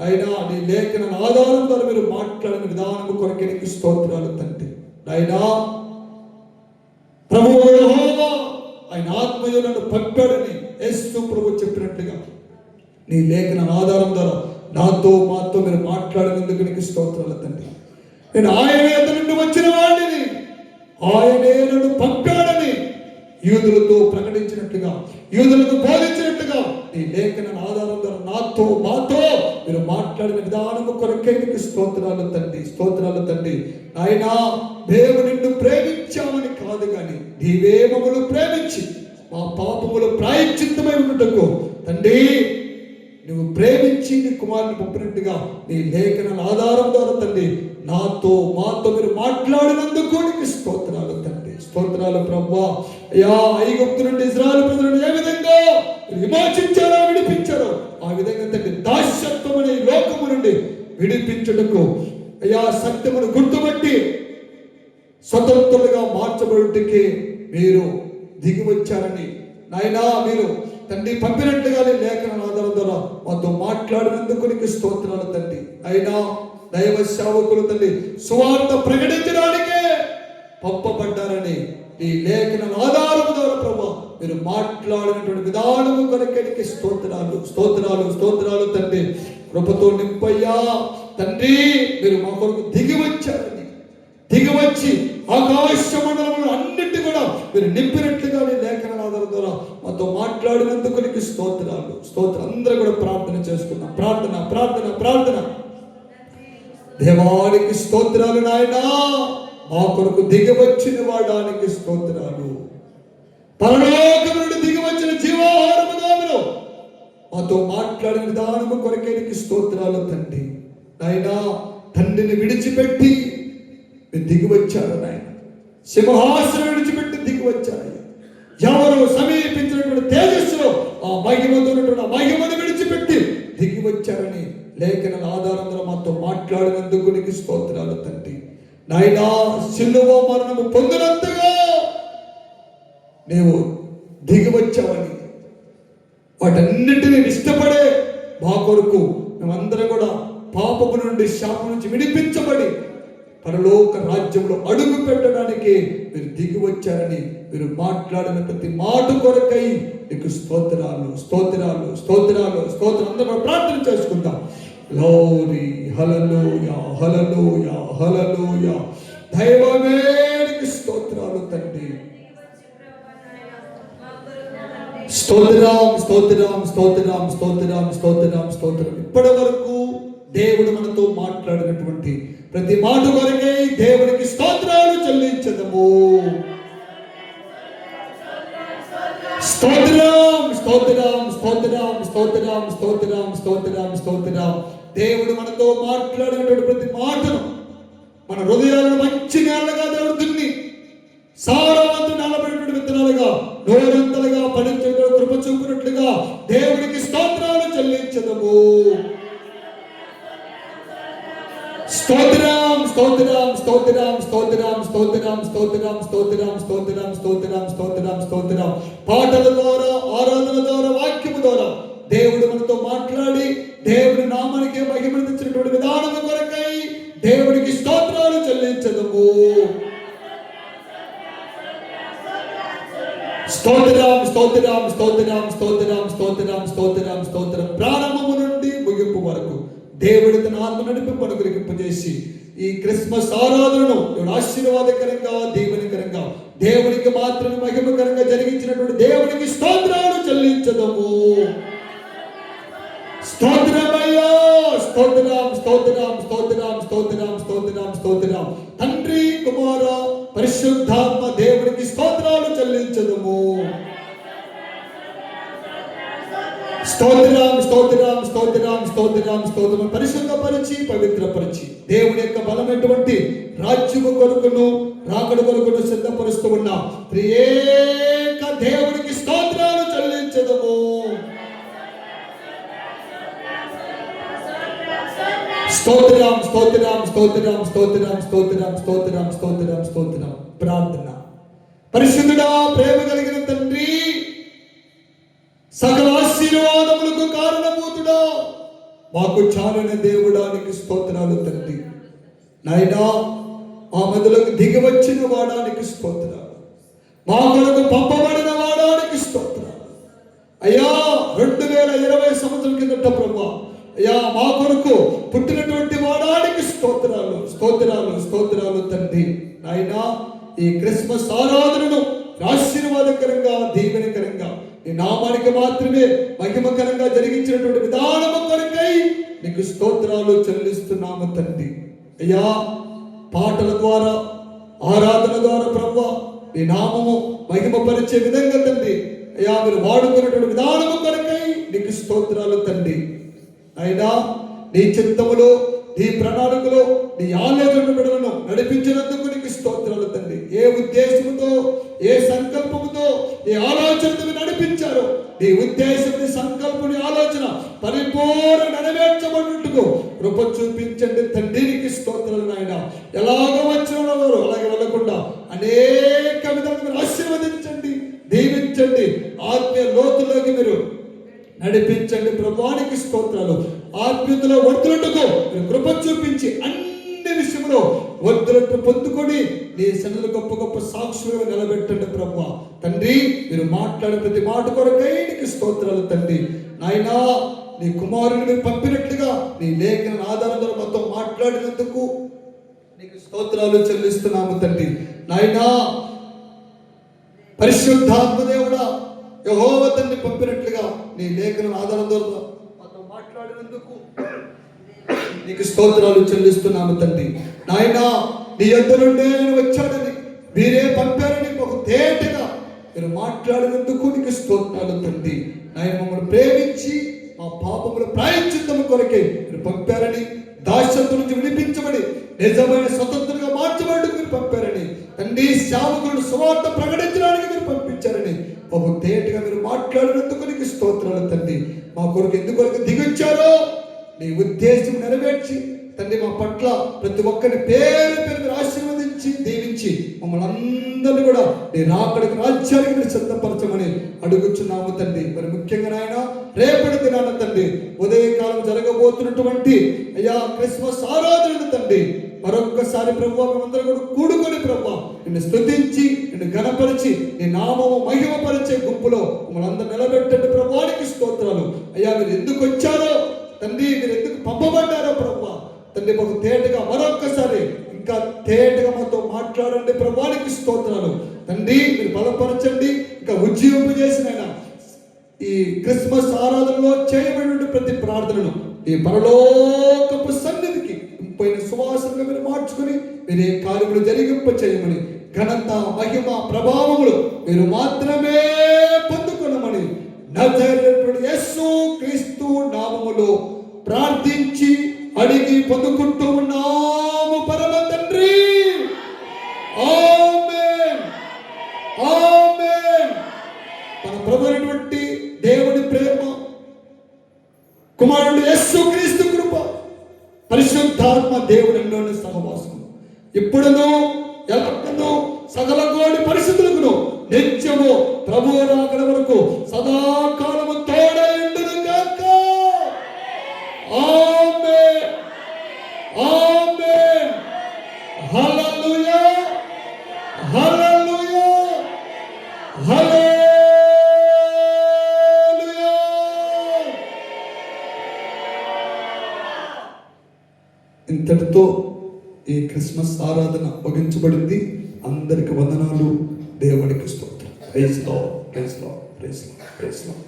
నాయనా నీ లేఖన ఆధారం ద్వారా మీరు మాట్లాడిన విధానము కొరకే నీకు స్తోత్రాలు తండ్రి. నాయనా ప్రభువు యెహోవా ఆయన ఆత్మయు నన్ను పంపాడని యేసు ప్రభు చెప్పినట్లుగా నీ లేఖన ఆధారం ద్వారా నాతో మాతో మీరు మాట్లాడినందుకు నీకు స్తోత్రాలు తండ్రి. నేను ఆయన ఎదురు నుండి వచ్చిన వాడిని, ఆయనే నన్ను పంపాడని యూదులతో ప్రకటించినట్లుగా, యూదులకు బోధించినట్టుగా నీ లేఖన ఆధారం ద్వారా నాతో మాతో మీరు మాట్లాడిన విధానము కొరకే నీకు స్తోత్రాలు తండ్రి, స్తోత్రాలు తండ్రి. ఆయన దేవుడు నిన్ను ప్రేమించామని కాదు కానీ నీవే మమ్మల్ని ప్రేమించి మా పాపములు ప్రాయశ్చిత్తమై ఉన్నట్టుకు తండ్రి నువ్వు ప్రేమించి నీ కుమారుని పంపినట్టుగా నీ లేఖనాల ఆధారం ద్వారా తండ్రి నాతో మాతో మీరు మాట్లాడినందుకు నీకు స్తోత్రాలు తండ్రి, స్తోత్రాలు ప్రభువా. అయ్యా ఐగుప్తు నుండి ఇశ్రాయేలు ప్రజలను ఏ విధంగా విమోచించారో విడిపించారో ఆ విధంగా తండ్రి దాస్యత్వం అనే లోకము నుండి విడిపించుటకు అయ్యా సత్యమును గుర్తుపట్టి స్వతంత్రులుగా మార్చబడుటకి మీరు దిగి వచ్చారని నాయనా మీరు తండ్రి పంపినట్లుగా లేఖన ఆధారం ద్వారా మాతో మాట్లాడినందుకు నీకు స్తోత్రాలు తండ్రి. అయినా దైవ సేవకులు తండ్రి సువార్త ప్రకటించడానికే పంపబడ్డారని ఈ లేఖన ఆధారం ద్వారా ప్రభా మీరు మాట్లాడినటువంటి విధానము కొరకే నీకు స్తోత్రాలు, స్తోత్రాలు, స్తోత్రాలు తండ్రి. కృపతో నింపయ్యా తండ్రి మీరు మా కొరకు దిగి వచ్చారని, దిగి వచ్చి ఆకాశ మండలంలో అన్నిటి కూడా మీరు నింపినట్లుగా నీ లేఖన ఆధారం ద్వారా మాతో మాట్లాడినందుకు నీకు స్తోత్రాలు, స్తోత్రం. అందరూ కూడా ప్రార్థన చేసుకున్నాం. ప్రార్థన ప్రార్థన ప్రార్థన. దేవానికి స్తోత్రాలు నాయనా, మా కొరకు దిగి వచ్చిన వాడానికి స్తోత్రాలు. పరలోకం నుండి దిగి వచ్చిన జీవాహారముగా మీరు మాతో మాట్లాడిన విధానము కొరకే నీకు స్తోత్రాలు తండ్రి. నాయనా తండ్రిని విడిచిపెట్టి మీరు దిగి వచ్చారు నాయన, సింహాసనం విడిచిపెట్టి దిగి వచ్చారు. ఎవరు సమీపించినటువంటి తేజస్సులో ఆ మహిమతో ఉన్నటువంటి మహిమను విడిచిపెట్టి దిగి వచ్చారని లేఖన ఆధారంలో మాతో మాట్లాడినందుకు నీకు స్తోత్రాలు తండ్రి. నాయనా సిలువ మరణము పొందినంతగా నీవు దిగి వచ్చావని వాటన్నిటిని ఇష్టపడే మా కొరకు మేమందరం కూడా పాపము నుండి శాపం నుంచి విడిపించబడి పరలోక రాజ్యంలో అడుగు పెట్టడానికి మీరు దిగి వచ్చారని మీరు మాట్లాడిన ప్రతి మాట కొరకై నీకు స్తోత్రాలు, స్తోత్రాలు, స్తోత్రాలు, స్తోత్రం. అందరూ ప్రార్థన చేసుకుందాం. గ్లోరీ హల్లెలూయా, హల్లెలూయా, హల్లెలూయా. దైవమే నీకు స్తోత్రాలు తండ్రి. స్తోత్రం, స్తోత్రం, స్తోత్రం, స్తోత్రం, స్తోత్రం, స్తోత్రం. ఇప్పటి వరకు దేవుడు మనతో మాట్లాడినటువంటి పలికినటువంటి ప్రతి మాట కొరకై దేవునికి స్తోత్రాలు చెల్లించదము. స్తోత్రం స్తోత్రం స్తోత్రం స్తోత్రం స్తోత్రం స్తోత్రం స్తోత్రం. దేవుడు మనతో మాట్లాడినటువంటి ప్రతి మాటను మన హృదయాలను మంచి నేలగా దేవుడు దున్ని సారవంతు నలబడినటువంటి విత్తనాలుగా నోరంతలుగా ఫలించడం కృప చూపినట్లుగా దేవుడికి స్తోత్రాలు చెల్లించదము. స్తోత్రం స్తోత్రం స్తోత్రం స్తోత్రం స్తోత్రం స్తోత్రం స్తోత్రం స్తోత్రం స్తోత్రం స్తోత్రం స్తోత్రం. పాటల ద్వారా, ఆరాధన ద్వారా, వాక్యము ద్వారా దేవుడు మనతో మాట్లాడి దేవుడి నామానికి మహిమను తెచ్చినటువంటి విధానం కొరకై దేవుడికి స్తోత్రాలు చెల్లించదము. స్తోత్రం స్తోత్రం స్తోత్రం స్తోత్రం స్తోత్రం స్తోత్రం స్తోత్రం. ప్రారంభము నుండి ముగింపు వరకు దేవుడి తన ఆత్మ నడిపింపను గ్రహింపజేసి ఈ క్రిస్మస్ ఆరాధనను ఆశీర్వాదకరంగా, దీవెనకరంగా, దేవునికి మాత్రమే మహిమకరంగా జరిగించినటువంటి దేవునికి స్తోత్రాలు చెల్లించదము. స్తోత్రమయ్యా, స్తోత్రం స్తోత్రం స్తోత్రం స్తోత్రం స్తోత్రం స్తోత్రం. తండ్రి, కుమార, పరిశుద్ధాత్మ దేవునికి స్తోత్రాలు చెల్లించదము. స్తోత్రం స్తోత్రం స్తోత్రం స్తోత్రం స్తోత్రం. పరిశుద్ధపరిచి పవిత్రపరిచి దేవుని యొక్క బలమైనటువంటి రాజ్యము కొరకును రాకడ కొరకును సిద్ధపరుస్తూ ఉన్న త్రియేక దేవునికి స్తోత్రాలు చెల్లించదము. స్తోత్రం స్తోత్రం స్తోత్రం స్తోత్రం స్తోత్రం స్తోత్రం స్తోత్రం స్తోత్రం. ప్రార్థన. పరిశుద్ధుడా, ప్రేమ కలిగిన తండ్రి, సకల ఆశీర్వాదములకు కారణభూతుడా, మాకు చాలిన దేవుడానికి స్తోత్రాలు తండ్రి. నాయనా, మా మధ్యలోకి దిగి వచ్చిన వాడానికి స్తోత్రాలు, మా కొరకు పంపబడిన వాడానికి స్తోత్రాలు. అయ్యా, 2020 సంవత్సరం కిందట ప్రభా, అయ్యా మా కొరకు పుట్టినటువంటి వాడానికి స్తోత్రాలు స్తోత్రాలు స్తోత్రాలు తండ్రి. నాయనా, ఈ క్రిస్మస్ ఆరాధనను ఆశీర్వాదకరంగా, దీవెనకరంగా, నీ నామానికి మాత్రమే మహిమకరంగా జరిగించినటువంటి విధానము కొరకై నీకు స్తోత్రాలు చెల్లిస్తున్నాము తండ్రి. అయ్యా, పాటల ద్వారా, ఆరాధన ద్వారా ప్రభువా నీ నామము మహిమపరిచే విధంగా తండ్రి అయ్యా మీరు వాడుకున్నటువంటి విధానము కొరకై నీకు స్తోత్రాలు తండ్రి. అయినా నీ చిత్తములో, నీ ప్రణాళికలో, నీ ఆలోచన బిడ్డలను నడిపించినందుకు నీకు స్తోత్రాలు తండ్రి. ఏ ఉద్దేశముతో, ఏ సంకల్పముతో, ఏ ఆలోచనతో నడిపించారో నీ ఉద్దేశం, నీ సంకల్పం, నీ ఆలోచన పరిపూర్ణ నెరవేర్చబడినట్టుకు కృప చూపించండి తండ్రి. నీకు స్తోత్రాలు నాయన. ఎలాగ వచ్చిన వారు అలాగే వెళ్ళకుండా అనేక విధాలుగా మీరు ఆశీర్వదించండి, దీవించండి, ఆత్మీయ లోతుల్లోకి మీరు నడిపించండి. ప్రభువానికి స్తోత్రాలు. ఆత్మీయతలో వర్ధులట్టుకు మీరు కృప చూపించి అన్ని విషయంలో వర్ధులట్టు పొందుకొని నీ సన్నిధిలో గొప్ప గొప్ప సాక్షులుగా నిలబెట్టండి ప్రభువా తండ్రి. మీరు మాట్లాడే ప్రతి మాట కొరకై నీకు స్తోత్రాలు తండ్రి. నాయనా, నీ కుమారుని మీరు పంపినట్లుగా నీ లేఖన ఆధారంలో మొత్తం మాట్లాడినందుకు నీకు స్తోత్రాలు చెల్లిస్తున్నాము తండ్రి. నాయనా, పరిశుద్ధాత్మ దేవుడా, యెహోవా తండ్రి పంపినట్లుగా నీ లేఖనం ఆధారంతో మాతో మాట్లాడినందుకు నీకు స్తోత్రాలు చెల్లిస్తున్నాము తండ్రి. నాయనా, నీ యొద్ద నుండే నేను వచ్చాడని, మీరే పంపారని ఒక తేటగా మీరు మాట్లాడినందుకు నీకు స్తోత్రాలు తండ్రి. నాయన, మమ్మల్ని ప్రేమించి మా పాపముల ప్రాయశ్చిత్తము కొరకే మీరు పంపారని, దాస్యత్వం నుంచి విడిపించబడి నిజమైన స్వతంత్రంగా మార్చబడి మీరు పంపారని తండ్రి, సేవకులను సువార్త ప్రకటించడానికి మీరు పంపించారని ఒక తేటగా మీరు మాట్లాడినందుకు నీకు స్తోత్రాలు తండ్రి. మా కొరకు ఎందుకొరకు దిగొచ్చారో నీ ఉద్దేశం నెరవేర్చి తండ్రి మా పట్ల ప్రతి ఒక్కరిని పేరు పేరు మీరు ఆశీర్వదించి దీవించి మమ్మల్ని అందరినీ కూడా నీ రాకడికి రాజ్యానికి మీరు సిద్ధపరచమని అడుగుచున్నాము తండ్రి. మరి ముఖ్యంగా నాయన, రేపటి దినాన తండ్రి ఉదయకాలం జరగబోతున్నటువంటి అయ్యా క్రిస్మస్ ఆరాధన తండ్రి మరొక్కసారి ప్రభువా మేమందరం కూడా కూడుకొని ప్రభువా నిన్ను స్తుతించి, నిన్ను ఘనపరిచి, నీ నామము మహిమపరిచే గుంపులో మమ్మల్ని అందరూ నిలబెట్టండి. ప్రభువానికి స్తోత్రాలు. అయ్యా, మీరు ఎందుకు వచ్చారో తండ్రి, మీరు ఎందుకు పంపబడ్డారో ప్రభువా తండ్రి మాకు తేటగా మరొక్కసారి ఇంకా తేటగా మాతో మాట్లాడండి. ప్రభువానికి స్తోత్రాలు తండ్రి. మీరు బలపరచండి, ఇంకా ఉజ్జీవింపజేసిన ఈ క్రిస్మస్ ఆరాధనలో చేయబడిన ప్రతి ప్రార్థనను ఈ పరలోకపు సన్నిధికి పోయిన సువాస మీరే కార్యములు జరిగింప చేయమని, ఘనత మహిమ ప్రభావములు మీరు మాత్రమే పొందుకున్నామని నజరేయుడైన యేసు క్రీస్తు నామములో ప్రార్థించి అడిగి పొందుకుంటూ ఉన్నాము పరమ తండ్రి. ఆమేన్, ఆమేన్. మన ప్రభువైనటువంటి దేవుని ప్రేమ, కుమారుడు యేసు క్రీస్తు కృప, పరిశుద్ధాత్మ దేవుని సహవాసం ఇప్పుడును ఎల్లప్పుడూ సకల కోటి పరిస్థితులకు నిత్యము ప్రభువు రాకడ వరకు సదాకాలము తోడై ఉండును గాక. ఆమేన్, ఆమేన్. హల్లెలూయా, హల్లెలూయా, హల్లెలూయా. ఇంతటితో ఈ క్రిస్మస్ ఆరాధన ముగించబడింది. అందరికి వందనాలు, దేవునికి స్తోత్రం. Praise lord, praise lord, praise lord, praise lord.